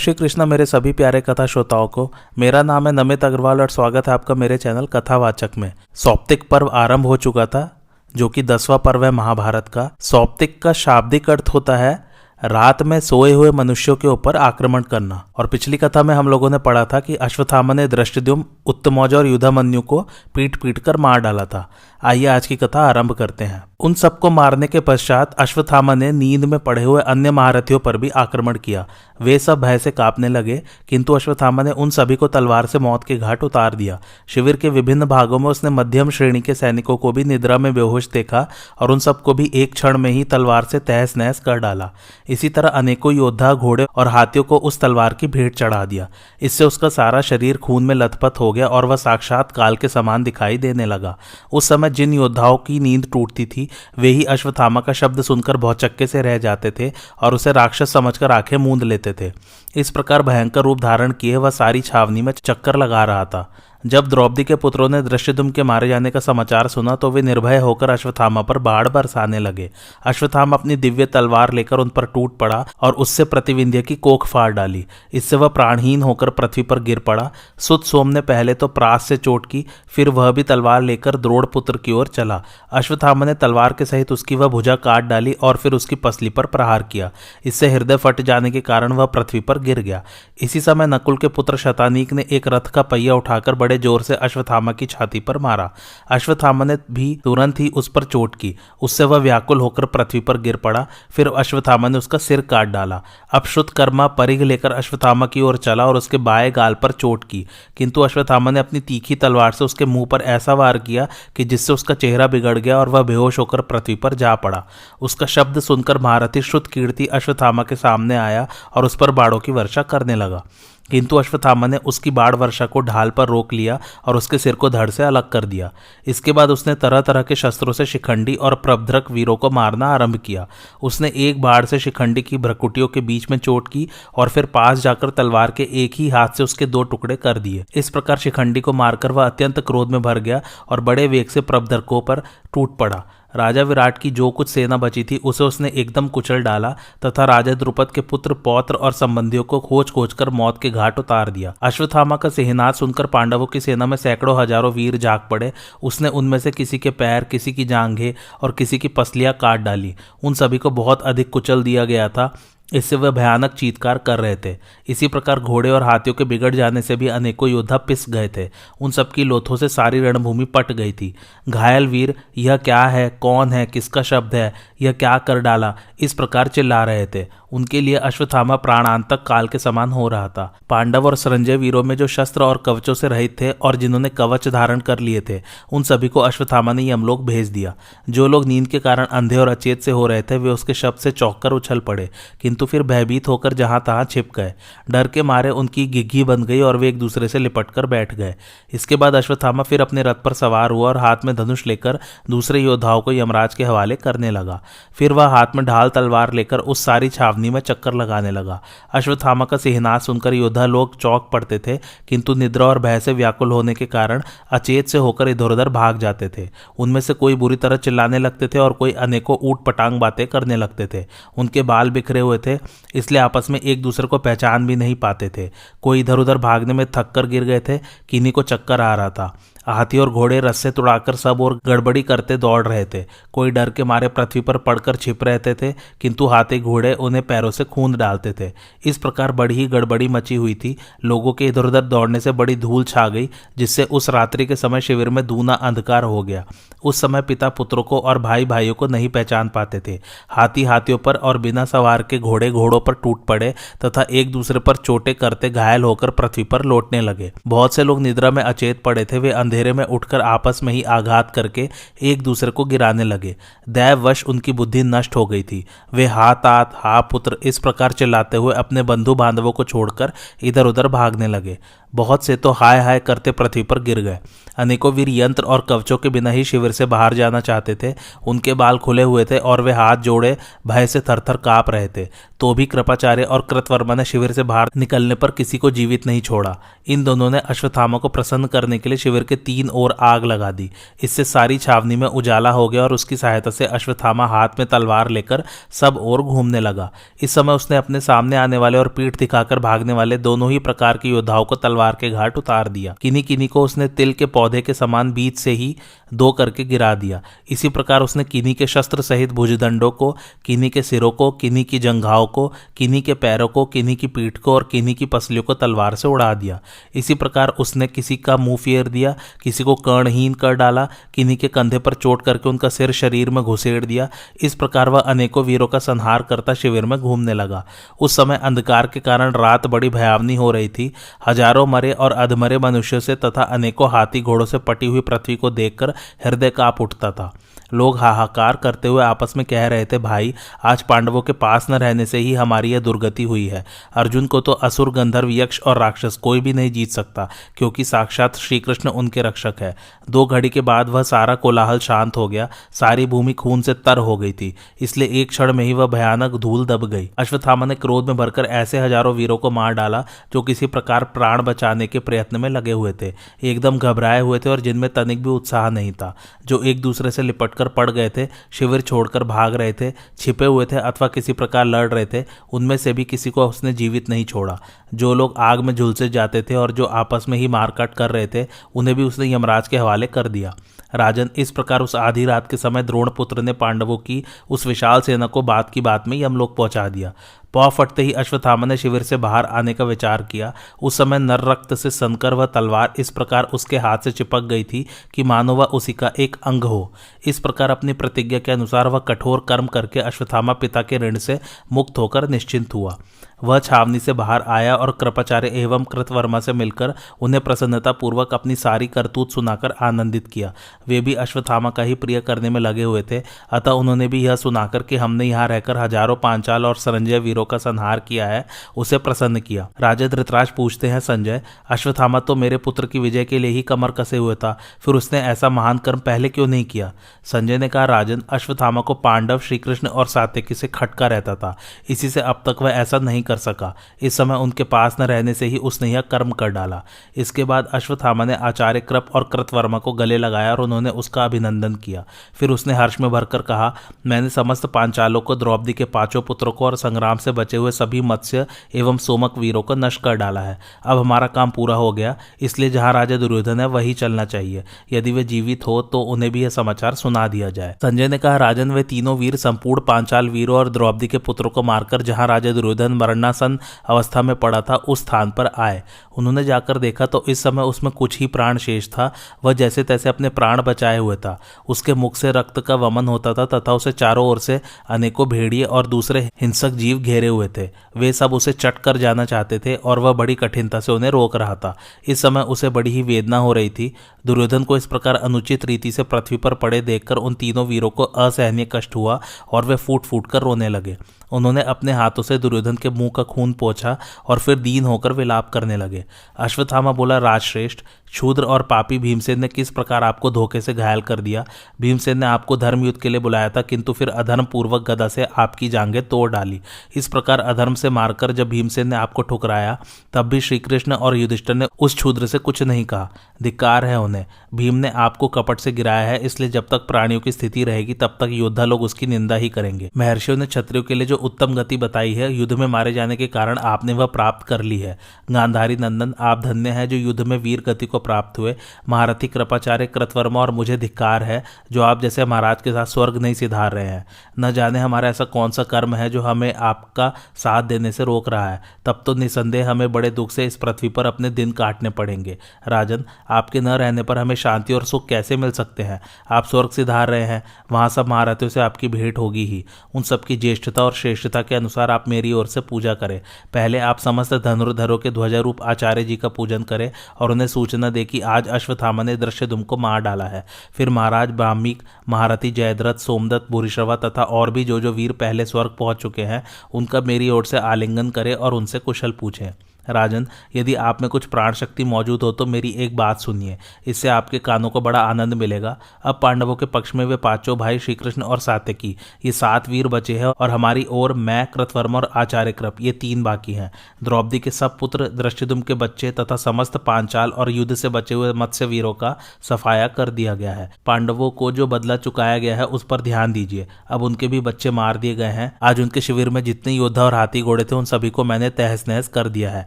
श्री कृष्ण मेरे सभी प्यारे कथा श्रोताओं को। मेरा नाम है नमित अग्रवाल और स्वागत है आपका मेरे चैनल कथावाचक में। सौप्तिक पर्व आरंभ हो चुका था, जो कि 10वां पर्व है महाभारत का। सौप्तिक का शाब्दिक अर्थ होता है रात में सोए हुए मनुष्यों के ऊपर आक्रमण करना। और पिछली कथा में हम लोगों ने पढ़ा था कि अश्वत्थामा ने धृष्टद्युम्न, उत्तमौजा और युधामन्यु को पीट पीट कर मार डाला था। आइए आज की कथा आरंभ करते हैं। उन सबको मारने के पश्चात अश्वत्थामा ने नींद में पड़े हुए अन्य महारथियों पर भी आक्रमण किया। वे सब भय से कांपने लगे, किंतु अश्वत्थामा ने उन सभी को तलवार से मौत के घाट उतार दिया। शिविर के विभिन्न भागों में उसने मध्यम श्रेणी के सैनिकों को भी निद्रा में बेहोश देखा और उन सबको भी एक क्षण में ही तलवार से तहस नहस कर डाला। इसी तरह अनेकों योद्धा, घोड़े और हाथियों को उस तलवार की भेंट चढ़ा दिया। इससे उसका सारा शरीर खून में लथपथ हो गया और वह साक्षात काल के समान दिखाई देने लगा। उस समय जिन योद्धाओं की नींद टूटती थी वे ही अश्वत्थामा का शब्द सुनकर भौचक्के से रह जाते थे और उसे राक्षस समझकर आंखें मूंद लेते थे। इस प्रकार भयंकर रूप धारण किए वह सारी छावनी में चक्कर लगा रहा था। जब द्रौपदी के पुत्रों ने धृष्टद्युम्न के मारे जाने का समाचार सुना तो वे निर्भय होकर अश्वत्थामा पर बाढ़ बरसाने लगे। अश्वत्थामा अपनी दिव्य तलवार लेकर उन पर टूट पड़ा और उससे प्रतिविंध्य की कोख फाड़ डाली। इससे वह प्राणहीन होकर पृथ्वी पर गिर पड़ा। सुत सोम ने पहले तो प्रास से चोट की, फिर वह भी तलवार लेकर द्रोण पुत्र की ओर चला। अश्वत्थामा ने तलवार के सहित उसकी वह भुजा काट डाली और फिर उसकी पसली पर प्रहार किया। इससे हृदय फट जाने के कारण वह पृथ्वी पर गिर गया। इसी समय नकुल के पुत्र शतानीक ने एक रथ का पहिया उठाकर बड़े जोर से अश्वत्थामा की छाती पर मारा। अश्वत्थामा ने भी तुरंत ही उस पर चोट की। उससे वह व्याकुल होकर पृथ्वी पर गिर पड़ा। फिर अश्वत्थामा ने उसका सिर काट डाला। अब श्रुतकर्मा परिघ लेकर अश्वत्थामा की ओर चला और उसके बाएं गाल पर चोट की, किंतु अश्वत्थामा ने अपनी तीखी तलवार से उसके मुंह पर ऐसा वार किया कि जिससे उसका चेहरा बिगड़ गया और वह बेहोश होकर पृथ्वी पर जा पड़ा। उसका शब्द सुनकर महारथी श्रुतकीर्ति अश्वत्थामा के सामने आया और उस पर बाणों की वर्षा करने लगा, किंतु अश्वत्थामा ने उसकी बाढ़ वर्षा को ढाल पर रोक लिया और उसके सिर को धड़ से अलग कर दिया। इसके बाद उसने तरह तरह के शस्त्रों से शिखंडी और प्रभद्रक वीरों को मारना आरंभ किया। उसने एक बाढ़ से शिखंडी की भ्रकुटियों के बीच में चोट की और फिर पास जाकर तलवार के एक ही हाथ से उसके 2 टुकड़े कर दिए। इस प्रकार शिखंडी को मारकर वह अत्यंत क्रोध में भर गया और बड़े वेग से प्रभद्रकों पर टूट पड़ा। राजा विराट की जो कुछ सेना बची थी उसे उसने एकदम कुचल डाला तथा राजा द्रुपद के पुत्र, पौत्र और संबंधियों को खोज खोज कर मौत के घाट उतार दिया। अश्वत्थामा का सिंहनाद सुनकर पांडवों की सेना में सैकड़ों हजारों वीर जाग पड़े। उसने उनमें से किसी के पैर, किसी की जांघें और किसी की पसलियां काट डाली। उन सभी को बहुत अधिक कुचल दिया गया था। इससे वह भयानक चीत्कार कर रहे थे। इसी प्रकार घोड़े और हाथियों के बिगड़ जाने से भी अनेकों योद्धा पिस गए थे। उन सबकी लोथों से सारी रणभूमि पट गई थी। घायल वीर यह क्या है, कौन है, किसका शब्द है, यह क्या कर डाला, इस प्रकार चिल्ला रहे थे। उनके लिए अश्वत्थामा प्राणांतक काल के समान हो रहा था। पांडव और संजय वीरों में जो शस्त्र और कवचों से रहित थे और जिन्होंने कवच धारण कर लिए थे उन सभी को अश्वत्थामा ने यमलोक भेज दिया। जो लोग नींद के कारण अंधे और अचेत से हो रहे थे वे उसके शब्द से चौंककर उछल पड़े, किंतु फिर भयभीत होकर जहां तहां छिप गए। डर के मारे उनकी घिघी बन गई और वे एक दूसरे से लिपट कर बैठ गए। इसके बाद अश्वत्थामा फिर अपने रथ पर सवार हुआ और हाथ में धनुष लेकर दूसरे योद्धाओं को यमराज के हवाले करने लगा। फिर वह हाथ में ढाल तलवार लेकर उस सारी छावनी में चक्कर लगाने लगा। अश्वत्थामा का सिंहनाद सुनकर योद्धा लोग चौंक पड़ते थे, किंतु निद्रा और भय से व्याकुल होने के कारण अचेत से होकर इधर उधर भाग जाते थे। उनमें से कोई बुरी तरह चिल्लाने लगते थे और कोई अनेकों ऊट पटांग बातें करने लगते थे। उनके बाल बिखरे हुए थे, इसलिए आपस में एक दूसरे को पहचान भी नहीं पाते थे। कोई इधर उधर भागने में थक कर गिर गए थे, किन्हीं को चक्कर आ रहा था। हाथी और घोड़े रस्से तुड़ाकर सब और गड़बड़ी करते दौड़ रहे थे। कोई डर के मारे पृथ्वी पर पड़कर छिप रहते थे, किंतु हाथी घोड़े उन्हें पैरों से खूंद डालते थे। इस प्रकार बड़ी ही गड़बड़ी मची हुई थी। लोगों के इधर उधर दौड़ने से बड़ी धूल छा गई, जिससे उस रात्रि के समय शिविर में दूना अंधकार हो गया। उस समय पिता पुत्रों को और भाई भाइयों को नहीं पहचान पाते थे। हाथी हाथियों पर और बिना सवार के घोड़े घोड़ों पर टूट पड़े तथा एक दूसरे पर चोटें करते घायल होकर पृथ्वी पर लौटने लगे। बहुत से लोग निद्रा में अचेत पड़े थे। वे अंधेरे में उठकर आपस में ही आघात करके एक दूसरे को गिराने लगे। दैववश उनकी बुद्धि नष्ट हो गई थी। वे हा तात, हा पुत्र इस प्रकार चिल्लाते हुए अपने बंधु बांधवों को छोड़कर इधर उधर भागने लगे। बहुत से तो हाय हाय करते पृथ्वी पर गिर गए। अनेकों वीर यंत्र और कवचों के बिना ही शिविर से बाहर जाना चाहते थे। उनके बाल खुले हुए थे और वे हाथ जोड़े भय से थरथर कांप रहे थे। तो भी कृपाचार्य और कृतवर्मा ने शिविर से बाहर निकलने पर किसी को जीवित नहीं छोड़ा। इन दोनों ने अश्वत्थामा को प्रसन्न करने के लिए शिविर के तीन ओर आग लगा दी। इससे सारी छावनी में उजाला हो गया और उसकी सहायता से अश्वत्थामा हाथ में तलवार लेकर सब ओर घूमने लगा। इस समय उसने अपने सामने आने वाले और पीठ दिखाकर भागने वाले दोनों ही प्रकार के योद्धाओं को तलवार के घाट उतार दिया। किन्हीं किन्हीं को उसने तिल के पौधे के समान बीच से ही दो करके गिरा दिया। इसी प्रकार उसने किन्हीं के शस्त्र सहित भुजदंडों को, किन्हीं के सिरों को, किन्हीं की जंघाओं को, किन्हीं के पैरों को, किन्हीं की पीठ को और किन्हीं की पसलियों को तलवार से उड़ा दिया। इसी प्रकार उसने किसी का मुंह फेर दिया, किसी को कर्णहीन कर डाला, किन्हीं के कंधे पर चोट करके उनका सिर शरीर में घुसेड़ दिया। इस प्रकार वह अनेकों वीरों का संहार करता शिविर में घूमने लगा। उस समय अंधकार के कारण रात बड़ी भयावनी हो रही थी। हजारों मरे और अधमरे मनुष्यों से तथा अनेकों हाथी घोड़ों से पटी हुई पृथ्वी को देखकर हृदय कांप उठता था। लोग हाहाकार करते हुए आपस में कह रहे थे, भाई आज पांडवों के पास न रहने से ही हमारी यह दुर्गति हुई है। अर्जुन को तो असुर, गंधर्व, यक्ष और राक्षस कोई भी नहीं जीत सकता, क्योंकि साक्षात श्री कृष्ण उनके रक्षक है। 2 घड़ी के बाद वह सारा कोलाहल शांत हो गया। सारी भूमि खून से तर हो गई थी, इसलिए एक क्षण में ही वह भयानक धूल दब गई। अश्वत्थामा ने क्रोध में भरकर ऐसे हजारों वीरों को मार डाला जो किसी प्रकार प्राण बचाने के प्रयत्न में लगे हुए थे, एकदम घबराए हुए थे और जिनमें तनिक भी उत्साह नहीं था, जो एक दूसरे से लिपट पड़ गए थे, शिविर छोड़कर भाग रहे थे, छिपे हुए थे अथवा किसी प्रकार लड़ रहे थे, उनमें से भी किसी को उसने जीवित नहीं छोड़ा। जो लोग आग में झुलसे जाते थे और जो आपस में ही मारकाट कर रहे थे, उन्हें भी उसने यमराज के हवाले कर दिया। राजन, इस प्रकार उस आधी रात के समय द्रोणपुत्र ने पांडवों की उस विशाल सेना को बात की बात में यमलोक पहुंचा दिया। पौ फटते ही अश्वत्थामा ने शिविर से बाहर आने का विचार किया। उस समय नर रक्त से सनकर वह तलवार इस प्रकार उसके हाथ से चिपक गई थी कि मानो वह उसी का एक अंग हो। इस प्रकार अपनी प्रतिज्ञा के अनुसार वह कठोर कर्म करके अश्वत्थामा पिता के ऋण से मुक्त होकर निश्चिंत हुआ। वह छावनी से बाहर आया और कृपाचार्य एवं कृतवर्मा से मिलकर उन्हें प्रसन्नता पूर्वक अपनी सारी करतूत सुनाकर आनंदित किया। वे भी अश्वत्थामा का ही प्रिय करने में लगे हुए थे, अतः उन्होंने भी यह सुनाकर कि हमने यहाँ रहकर हजारों पांचाल और संजय वीरों का संहार किया है, उसे प्रसन्न किया। राजा धृतराज पूछते हैं, संजय, अश्वत्थामा तो मेरे पुत्र की विजय के लिए ही कमर कसे हुए था, फिर उसने ऐसा महान कर्म पहले क्यों नहीं किया? संजय ने कहा, राजन, अश्वत्थामा को पांडव, श्रीकृष्ण और सात्यकी से खटका रहता था, इसी से अब तक वह ऐसा नहीं कर सका। इस समय उनके पास न रहने से ही उसने यह कर्म कर डाला। इसके बाद अश्वत्थामा ने आचार्य कृप और कृतवर्मा को गले लगाया और उन्होंने उसका अभिनंदन किया। फिर उसने हर्ष में भरकर कहा, मैंने समस्त पांचालों को, द्रौपदी के 5 पुत्रों को और संग्राम से बचे हुए सभी मत्स्य एवं सोमक वीरों को नष्ट कर डाला है। अब हमारा काम पूरा हो गया, इसलिए जहां राजा दुर्योधन है वही चलना चाहिए। यदि वे जीवित हो तो उन्हें भी यह समाचार सुना दिया जाए। संजय ने कहा, राजन, वे तीनों वीर संपूर्ण पांचाल वीरों और द्रौपदी के पुत्रों को मारकर जहां राजा दुर्योधन मरणासन अवस्था में पड़ा था उस स्थान पर आए। उन्होंने जाकर देखा तो इस समय उसमें कुछ ही प्राण शेष था। वह जैसे तैसे अपने प्राण बचाए हुए था। उसके मुख से रक्त का वमन होता था तथा उसे चारों ओर से अनेकों भेड़िए और दूसरे हिंसक जीव घेरे हुए थे। वे सब उसे चट कर जाना चाहते थे और वह बड़ी कठिनता से उन्हें रोक रहा था। इस समय उसे बड़ी ही वेदना हो रही थी। दुर्योधन को इस प्रकार अनुचित रीति से पृथ्वी पर पड़े देखकर उन तीनों वीरों को असहनीय कष्ट हुआ और वे फूट फूट कर रोने लगे। उन्होंने अपने हाथों से दुर्योधन के मुंह का खून पोंछा और फिर दीन होकर विलाप करने लगे। अश्वत्थामा बोला, राजश्रेष्ठ, क्षुद्र और पापी भीमसेन ने किस प्रकार आपको धोखे से घायल कर दिया। भीमसेन ने आपको धर्म युद्ध के लिए बुलाया था, किंतु फिर अधर्म पूर्वक गदा से आपकी जांघें तोड़ डाली। इस प्रकार अधर्म से मारकर जब भीमसेन ने आपको ठुकराया, तब भी श्रीकृष्ण और युधिष्ठिर ने उस क्षुद्र से कुछ नहीं कहा। धिक्कार है उन्हें। भीम ने आपको कपट से गिराया है, इसलिए जब तक प्राणियों की स्थिति रहेगी तब तक योद्धा लोग उसकी निंदा ही करेंगे। महर्षियों ने क्षत्रियों के लिए जो उत्तम गति बताई है, युद्ध में मारे जाने के कारण आपने वह प्राप्त कर ली है। गांधारी नंदन, आप धन्य हैं जो युद्ध में वीर गति को प्राप्त हुए। महारथी कृपाचार्य कृतवर्मा और मुझे धिक्कार है जो आप जैसे महाराज के साथ स्वर्ग नहीं सिधार रहे हैं। न जाने हमारा ऐसा कौन सा कर्म है जो हमें आपका साथ देने से रोक रहा है। तब तो निसंदेह हमें बड़े दुख से इस पृथ्वी पर अपने दिन काटने पड़ेंगे। राजन, आपके न रहने पर हमें शांति और सुख कैसे मिल सकते हैं? आप स्वर्ग सिधार रहे हैं, वहां सब महारथियों से आपकी भेंट होगी ही। उन सबकी ज्येष्ठता और श्रेष्ठता के अनुसार आप मेरी ओर से पूजा करें। पहले आप समस्त धनुर्धरों के ध्वजारूप आचार्य जी का पूजन करें और उन्हें सूचना दे कि आज अश्वत्थामा ने दृश्यधुम को मार डाला है। फिर महाराज ब्राह्मीक, महारथी जयद्रथ, सोमदत्त, भूरिश्रवा तथा और भी जो वीर पहले स्वर्ग पहुंच चुके हैं, उनका मेरी ओर से आलिंगन करें और उनसे कुशल पूछें। राजन, यदि आप में कुछ प्राण शक्ति मौजूद हो तो मेरी एक बात सुनिए, इससे आपके कानों को बड़ा आनंद मिलेगा। अब पांडवों के पक्ष में वे पांचों भाई श्री कृष्ण और सात्यकी, ये 7 वीर बचे हैं और हमारी ओर मैं, कृतवर्मा और आचार्य कृप, ये 3 बाकी हैं। द्रौपदी के सब पुत्र, दृष्टिदुम्न के बच्चे तथा समस्त पांचाल और युद्ध से बचे हुए मत्स्य वीरों का सफाया कर दिया गया है। पांडवों को जो बदला चुकाया गया है उस पर ध्यान दीजिए। अब उनके भी बच्चे मार दिए गए हैं। आज उनके शिविर में जितने योद्धा और हाथी घोड़े थे उन सभी को मैंने तहस नहस कर दिया है।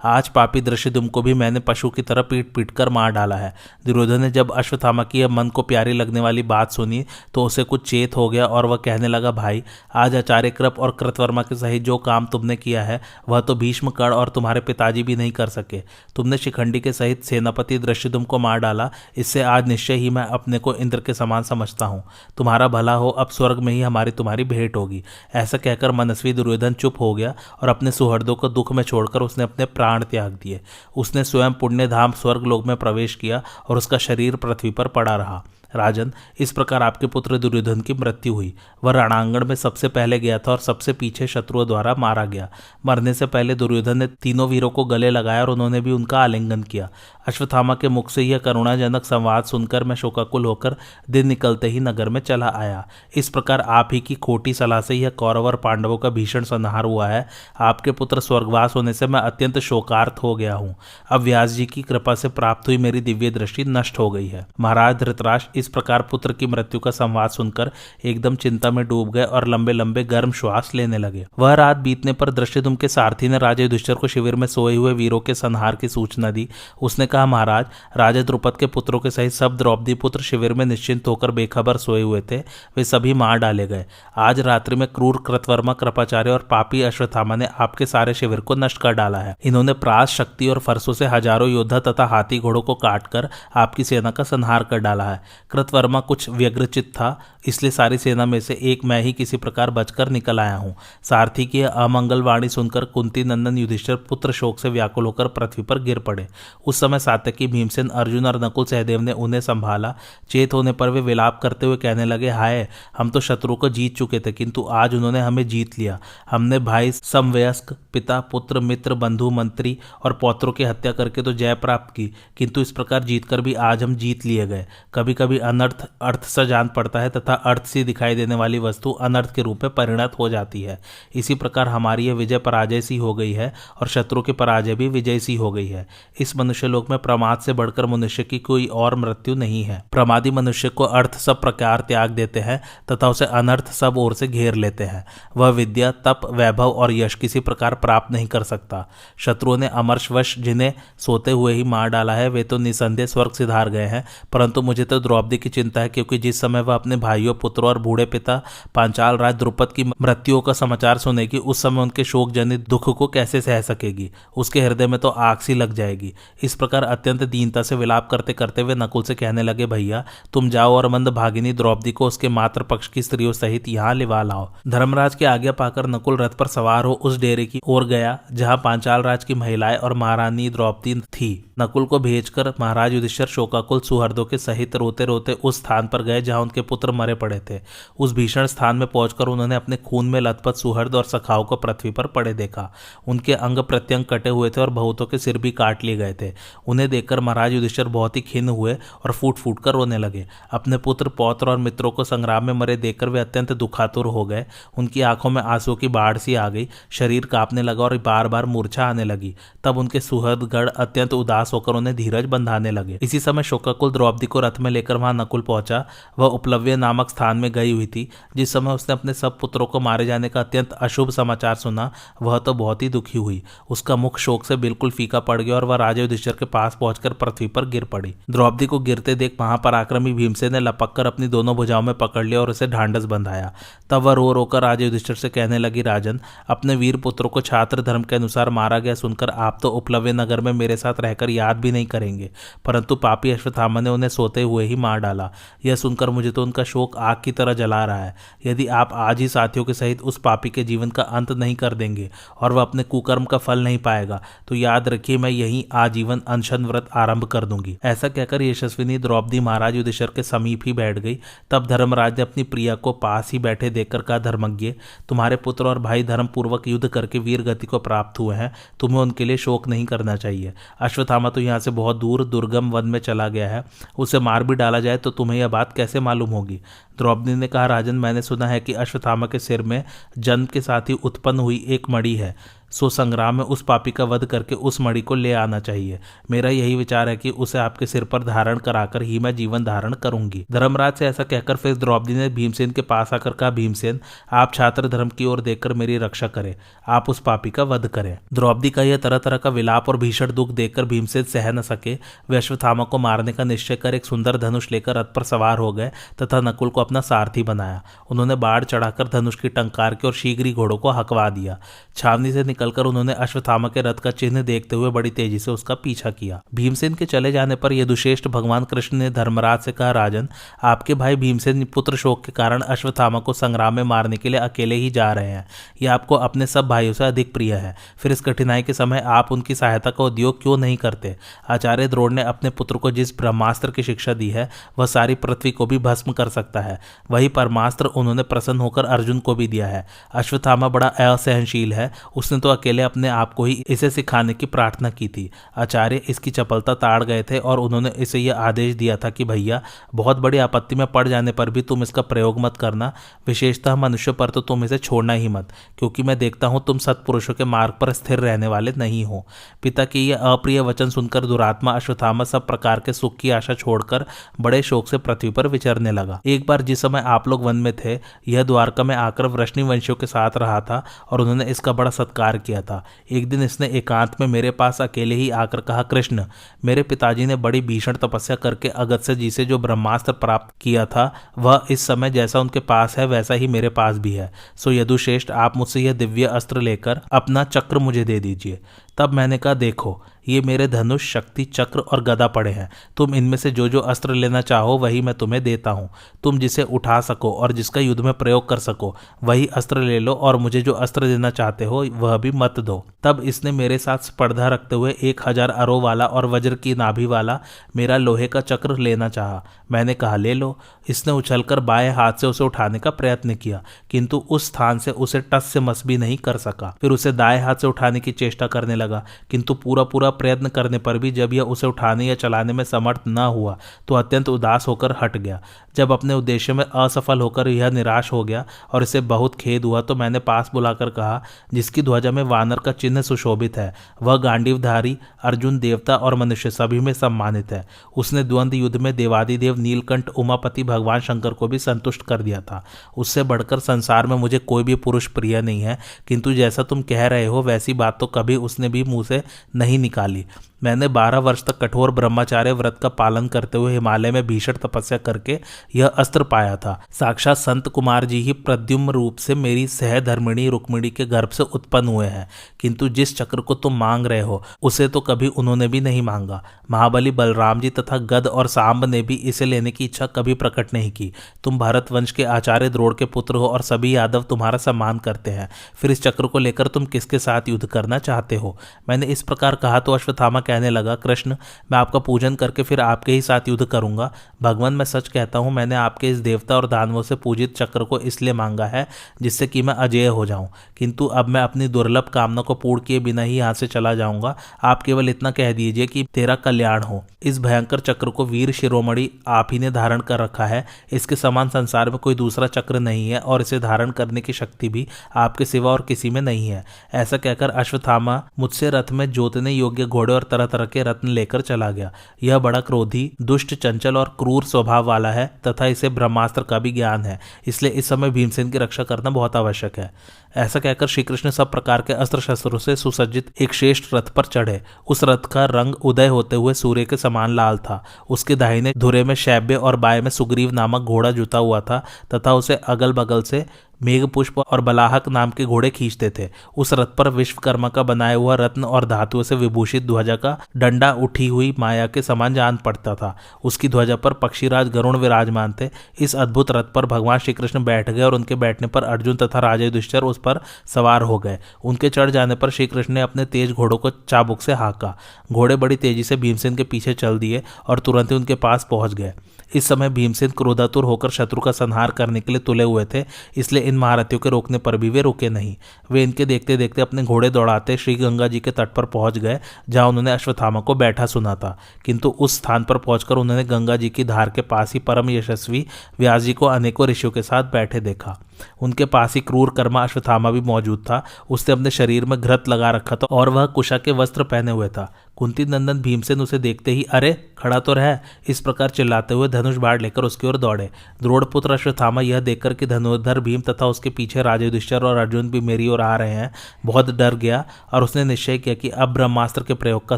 आज पापी दृश्यदुम्न को भी मैंने पशु की तरह पीट पीट कर मार डाला है। दुर्योधन ने जब अश्वत्थामा की मन को प्यारी लगने वाली बात सुनी तो उसे कुछ चेत हो गया और वह कहने लगा, भाई, आज आचार्य कृप और कृतवर्मा के सहित जो काम तुमने किया है वह तो भीष्म, कर्ण और तुम्हारे पिताजी भी नहीं कर सके। तुमने शिखंडी के सहित सेनापति दृश्यदुम्न को मार डाला। इससे आज निश्चय ही मैं अपने को इंद्र के समान समझता हूँ। तुम्हारा भला हो, अब स्वर्ग में ही हमारी तुम्हारी भेंट होगी। ऐसा कहकर मनस्वी दुर्योधन चुप हो गया और अपने सुहृदों को दुख में छोड़कर उसने अपने प्राण त्याग दिए। उसने स्वयं पुण्य धाम स्वर्ग लोक में प्रवेश किया और उसका शरीर पृथ्वी पर पड़ा रहा। राजन, इस प्रकार आपके पुत्र दुर्योधन की मृत्यु हुई। वह रणांगण में सबसे पहले गया था और सबसे पीछे शत्रुओं द्वारा मारा गया। मरने से पहले दुर्योधन ने तीनों वीरों को गले लगाया और उन्होंने भी उनका आलिंगन किया। अश्वत्थामा के मुख से यह करुणाजनक संवाद सुनकर मैं शोकाकुल होकर दिन निकलते ही नगर में चला आया। इस प्रकार आप ही की खोटी सलाह से यह कौरव और पांडवों का भीषण संहार हुआ है। आपके पुत्र स्वर्गवास होने से मैं अत्यंत शोकार्त हो गया हूँ। अब व्यास जी की कृपा से प्राप्त हुई मेरी दिव्य दृष्टि नष्ट हो गई है। महाराज धृतराष्ट्र इस प्रकार पुत्र की मृत्यु का संवाद सुनकर एकदम चिंता में डूब गए और लंबे लंबे गर्म श्वास लेने लगे। वह रात बीतने पर दृष्टिदुम्न के सारथी ने राजा युधिष्ठिर को शिविर में सोए हुए वीरों के संहार की सूचना दी। उसने कहा, महाराज, राजा द्रुपद के पुत्रों के सहित सब द्रौपदी पुत्र शिविर में निश्चिंत होकर बेखबर सोए हुए थे। वे सभी मार डाले गए। आज रात्रि में क्रूर कृतवर्मा, कृपाचार्य और पापी अश्वत्थामा ने आपके सारे शिविर को नष्ट कर डाला है। इन्होंने प्रास, शक्ति और फरसों से हजारों योद्धा तथा हाथी घोड़ों को काटकर आपकी सेना का संहार कर डाला है। कृतवर्मा कुछ व्यग्रचित था, इसलिए सारी सेना में से एक मैं ही किसी प्रकार बचकर निकल आया हूँ। सारथी की अमंगल वाणी सुनकर कुंती नंदन युधिष्ठिर पुत्र शोक से व्याकुल होकर पृथ्वी पर गिर पड़े। उस समय सात्यकी, भीमसेन, अर्जुन और नकुल सहदेव ने उन्हें संभाला। चेत होने पर वे विलाप करते हुए कहने लगे, हाय, हम तो शत्रु को जीत चुके थे, किंतु आज उन्होंने हमें जीत लिया। हमने भाई, समवयस्क, पिता, पुत्र, मित्र, बंधु, मंत्री और पौत्रों की हत्या करके तो जय प्राप्त की, किंतु इस प्रकार जीतकर भी आज हम जीत लिए गए। कभी कभी अनर्थ अर्थ सा जान पड़ता है तथा अर्थ सी दिखाई देने वाली वस्तु अनर्थ के रूप में परिणत हो जाती है। इसी प्रकार हमारी यह विजय पराजय सी हो गई है और शत्रु की पराजय भी विजय सी हो गई है। इस मनुष्य लोक में प्रमाद से बढ़कर मनुष्य की कोई और मृत्यु नहीं है। प्रमादी मनुष्य को अर्थ सब प्रकार त्याग देते हैं तथा उसे अनर्थ सब ओर से घेर लेते हैं। वह विद्या, तप, वैभव और यश किसी प्रकार प्राप्त नहीं कर सकता। शत्रुओं ने अमरशवश जिन्हें सोते हुए ही मार डाला है वे तो निसंदेह स्वर्ग सिधार गए हैं, परंतु मुझे तो द्रौपदी की चिंता है, क्योंकि जिस समय वह अपने भाइयों, पुत्रों और बूढ़े पिता पांचाल राज द्रुपद की मृत्युओं का समाचार सुनेगी, उस समय उनके शोक जनित दुख को कैसे सह सकेगी। उसके हृदय में तो आग सी लग जाएगी। इस प्रकार अत्यंत दीनता से विलाप करते करते वे नकुल से कहने लगे, भैया, तुम जाओ और मंद भागिनी द्रौपदी को उसके मात्र पक्ष की स्त्रियों सहित यहाँ लिवा लाओ। धर्मराज की आज्ञा पाकर नकुल रथ पर सवार हो उस डेरे की ओर गया जहाँ पांचाल राज की महिलाएं और महारानी द्रौपदी थी। नकुल को भेजकर महाराज युधिष्ठिर शोकाकुल सुहृदों के सहित रोते रोते उस स्थान पर गए जहां उनके पुत्र मरे पड़े थे। उस भीषण स्थान में पहुंचकर उन्होंने अपने खून में लथपथ सुहृद और सखाओं को पृथ्वी पर पड़े देखा। उनके अंग प्रत्यंग कटे हुए थे और बहुतों के सिर भी काट लिए गए थे। उन्हें देखकर महाराज युधिष्ठिर बहुत ही खिन्न हुए और फूट फूट कर रोने लगे। अपने पुत्र, पौत्र और मित्रों को संग्राम में मरे देखकर वे अत्यंत दुखातुर हो गए। उनकी आंखों में आंसू की बाढ़ सी आ गई, शरीर कांपने लगा और बार बार मूर्छा आने लगी। तब उनके सुहृदगण अत्यंत उदास होकर उन्हें धीरज बंधाने लगे। इसी समय शोकाकुल द्रौपदी को रथ में लेकर वहां नकुल पहुंचा। वह उपलव्य नामक स्थान में गई हुई थी। जिस समय उसने अपने सब पुत्रों को मारे जाने का अत्यंत अशुभ समाचार सुना, वह तो बहुत ही दुखी हुई। उसका मुख शोक से बिल्कुल फीका पड़ गया और वह राजा युधिष्ठिर के पास पहुंचकर पृथ्वी पर गिर पड़ी। द्रौपदी को गिरते देख महापराक्रमी भीमसेन ने लपककर अपनी दोनों भुजाओं में पकड़ लिया और उसे ढांढस बंधाया। तब वह रो रोकर राजा युधिष्ठिर से कहने लगी, राजन, अपने वीर पुत्रों को छात्र धर्म के अनुसार मारा गया सुनकर आप तो उपलव्य नगर में मेरे साथ रहकर याद भी नहीं करेंगे, परंतु पापी अश्वत्थामा ने उन्हें सोते हुए ही मार डाला। यह सुनकर मुझे तो उनका शोक आग की तरह जला रहा है। यदि आप आज ही साथियों के सहित उस पापी के जीवन का अंत नहीं कर देंगे और वह अपने कुकर्म का फल नहीं पाएगा तो याद रखिए मैं यहीं आजीवन अनशन व्रत आरंभ कर दूंगी। ऐसा कहकर यशस्विनी द्रौपदी महाराज युधिष्ठिर के समीप ही बैठ गई। तब धर्मराज ने अपनी प्रिया को पास ही बैठे देखकर कहा, धर्मज्ञ, तुम्हारे पुत्र और भाई धर्म पूर्वक युद्ध करके वीर गति को प्राप्त हुए हैं, तुम्हें उनके लिए शोक नहीं करना चाहिए। अश्वत्थामा तो यहाँ से बहुत दूर दुर्गम वन में चला गया है, उसे मार भी डाला जाए तो तुम्हें यह बात कैसे मालूम होगी? द्रौपदी ने कहा, राजन, मैंने सुना है कि अश्वत्थामा के सिर में जन्म के साथ ही उत्पन्न हुई एक मणि है, सो संग्राम में उस पापी का वध करके उस मणि को ले आना चाहिए। मेरा यही विचार है कि उसे आपके सिर पर धारण कराकर ही मैं जीवन धारण करूंगी। धर्मराज से ऐसा कहकर फिर द्रौपदी ने भीमसेन के पास आकर कहा, भीमसेन, आप छात्र धर्म की ओर देखकर मेरी रक्षा करें, आप उस पापी का वध करें। द्रौपदी का यह तरह तरह का विलाप और भीषण दुख देखकर भीमसेन सह न सके। वे अश्वत्थामा को मारने का निश्चय कर एक सुंदर धनुष लेकर रथ पर सवार हो गए तथा नकुल को अपना सारथी बनाया। उन्होंने बाढ़ चढ़ाकर धनुष की टंकार के और शीघ्र ही घोड़ों को हकवा दिया। छावनी से निकलकर उन्होंने अश्वत्थामा के रथ का चिन्ह देखते हुए बड़ी तेजी से उसका पीछा किया। भीमसेन के चले जाने पर यदुश्रेष्ठ भगवान कृष्ण ने धर्मराज से कहा, राजन, आपके भाई भीमसेन पुत्र शोक के कारण अश्वत्थामा को संग्राम में मारने के लिए अकेले ही जा रहे हैं। यह आपको अपने सब भाइयों से अधिक प्रिय है। फिर इस कठिनाई के समय आप उनकी सहायता का उद्योग क्यों नहीं करते? आचार्य द्रोण ने अपने पुत्र को जिस ब्रह्मास्त्र की शिक्षा दी है वह सारी पृथ्वी को भी भस्म कर सकता है। वही परमास्त्र उन्होंने प्रसन्न होकर अर्जुन को भी दिया है। अश्वत्थामा बड़ा असहनशील है, उसने तो अकेले अपने आप को ही इसे सिखाने की प्रार्थना की थी। आचार्य इसकी चपलता ताड़ गए थे और उन्होंने इसे यह आदेश दिया था कि भैया, बहुत बड़ी आपत्ति में पड़ जाने पर भी तुम इसका प्रयोग मत करना, विशेषतः मनुष्य पर तो तुम इसे छोड़ना ही मत, क्योंकि मैं देखता हूं तुम सत्पुरुषों के मार्ग पर स्थिर रहने वाले नहीं हो। पिता के यह अप्रिय वचन सुनकर दुरात्मा अश्वत्थामा सब प्रकार के सुख की आशा छोड़कर बड़े शोक से पृथ्वी पर विचरने लगा। एक बार जिस समय आप लोग वन में थे, यह द्वारका में आकर वृष्णि वंशियों के साथ रहा था और उन्होंने इसका बड़ा सत्कार किया था। एक दिन इसने एकांत में मेरे पास अकेले ही आकर कहा, कृष्ण, मेरे पिताजी ने बड़ी भीषण तपस्या करके अगस्त्य जी से जो ब्रह्मास्त्र प्राप्त किया था वह इस समय जैसा उनके पास है वैसा ही मेरे पास भी है। सो यदुश्रेष्ठ, आप मुझसे यह दिव्य अस्त्र लेकर अपना चक्र मुझे दे दीजिए। तब मैंने कहा, देखो, ये मेरे धनुष, शक्ति चक्र और गदा पड़े हैं। तुम इनमें से जो जो अस्त्र लेना चाहो वही मैं तुम्हें देता हूँ। तुम जिसे उठा सको और जिसका युद्ध में प्रयोग कर सको वही अस्त्र ले लो, और मुझे जो अस्त्र देना चाहते हो वह भी मत दो। तब इसने मेरे साथ स्पर्धा रखते हुए 1000 अरों वाला और वज्र की नाभि वाला मेरा लोहे का चक्र लेना चाहा। मैंने कहा, ले लो। इसने उछलकर बाएं हाथ से उसे उठाने का प्रयत्न किया, किंतु उस स्थान से उसे टस से मस भी नहीं कर सका। फिर उसे दाएं हाथ से उठाने की चेष्टा करने लगा, किंतु पूरा प्रयत्न करने पर भी जब यह उसे उठाने या चलाने में समर्थ न हुआ तो अत्यंत उदास होकर हट गया। जब अपने उद्देश्य में असफल होकर यह निराश हो गया और इसे बहुत खेद हुआ तो मैंने पास बुलाकर कहा, जिसकी ध्वजा में वानर का चिन्ह सुशोभित है वह गांडीवधारी अर्जुन देवता और मनुष्य सभी में सम्मानित है। उसने द्वंद्व युद्ध में देवादिदेव नीलकंठ उमापति भगवान शंकर को भी संतुष्ट कर दिया था। उससे बढ़कर संसार में मुझे कोई भी पुरुष प्रिय नहीं है, किंतु जैसा तुम कह रहे हो वैसी बात तो कभी उसने भी मुंह से नहीं निकाली। मैंने 12 वर्ष तक कठोर ब्रह्मचार्य व्रत का पालन करते हुए हिमालय में भीषण तपस्या करके यह अस्त्र पाया था। साक्षात संत कुमार जी ही प्रद्युम्न रूप से मेरी सहधर्मिणी रुक्मिणी के गर्भ से उत्पन्न हुए हैं, किंतु जिस चक्र को तुम मांग रहे हो उसे तो कभी उन्होंने भी नहीं मांगा। महाबली बलराम जी तथा गद और सांब ने भी इसे लेने की इच्छा कभी प्रकट नहीं की। तुम भारत वंश के आचार्य द्रोण के पुत्र हो और सभी यादव तुम्हारा सम्मान करते हैं, फिर इस चक्र को लेकर तुम किसके साथ युद्ध करना चाहते हो? मैंने इस प्रकार कहा तो अश्वत्थामा कहने लगा, कृष्ण, मैं आपका पूजन करके फिर आपके ही साथ युद्ध करूंगा। भगवान, मैं सच कहता हूं, मैंने आपके इस देवता और दानवों से पूजित चक्र को इसलिए मांगा है जिससे कि मैं अजेय हो जाऊं, किंतु अब मैं अपनी दुर्लभ कामना को पूर्ण किए बिना ही यहां से चला जाऊंगा। आप केवल इतना कह दीजिए कि तेरा कल्याण हो। इस भयंकर चक्र को वीर शिरोमणि आप ही ने धारण कर रखा है। इसके समान संसार में कोई दूसरा चक्र नहीं है और इसे धारण करने की शक्ति भी आपके सिवा और किसी में नहीं है। ऐसा कहकर अश्वत्थामा मुझसे रथ में जोतने योग्य घोड़े और तरह तरह के रत्न लेकर चला गया। यह बड़ा क्रोधी, दुष्ट, चंचल और क्रूर स्वभाव वाला है तथा इसे ब्रह्मास्त्र का भी ज्ञान है, इसलिए इस समय भीमसेन की रक्षा करना बहुत आवश्यक है। ऐसा कहकर श्री कृष्ण सब प्रकार के अस्त्र शस्त्रों से सुसज्जित एक श्रेष्ठ रथ पर चढ़े। उस रथ का रंग उदय होते हुए सूर्य के समान लाल था। उसके दाहिने धुरे में शैब्य और बाएं में सुग्रीव नामक घोड़ा जुता हुआ था तथा उसे अगल बगल से मेघपुष्प और बलाहक नाम के घोड़े खींचते थे। उस रथ पर विश्वकर्मा का बनाया हुआ रत्न और धातुओं से विभूषित ध्वजा का डंडा उठी हुई माया के समान जान पड़ता था। उसकी ध्वजा पर पक्षीराज गरुण विराजमान थे। इस अद्भुत रथ पर भगवान श्री कृष्ण बैठ गए और उनके बैठने पर अर्जुन तथा राजा युधिष्ठिर उस पर सवार हो गए। उनके चढ़ जाने पर श्री कृष्ण ने अपने तेज घोड़ों को चाबुक से हाँका। घोड़े बड़ी तेजी से भीमसेन के पीछे चल दिए और तुरंत ही उनके पास पहुंच गए। इस समय भीमसेन क्रोधातुर होकर शत्रु का संहार करने के लिए तुले हुए थे, इसलिए इन महारथियों के रोकने पर भी वे रुके नहीं। वे इनके देखते देखते अपने घोड़े दौड़ाते श्री गंगा जी के तट पर पहुंच गए, जहां उन्होंने अश्वत्थामा को बैठा सुना था। किंतु उस स्थान पर पहुंचकर उन्होंने गंगा जी की धार के पास ही परम यशस्वी व्यास जी को अनेकों ऋषियों के साथ बैठे देखा। उनके पास ही क्रूर कर्मा अश्वत्थामा भी मौजूद था। उसने अपने शरीर में घृत लगा रखा था और वह कुशा के वस्त्र पहने हुए था। कुंती नंदन भीमसेन उसे देखते ही अरे खड़ा तो रह, इस प्रकार चिल्लाते हुए धनुष बाढ़ लेकर उसकी ओर दौड़े। द्रोणपुत्र अश्वत्थामा यह देखकर कि धनुर्धर भीम तथा उसके पीछे राजा युधिष्ठिर और अर्जुन भी मेरी ओर आ रहे हैं, बहुत डर गया और उसने निश्चय किया कि अब ब्रह्मास्त्र के प्रयोग का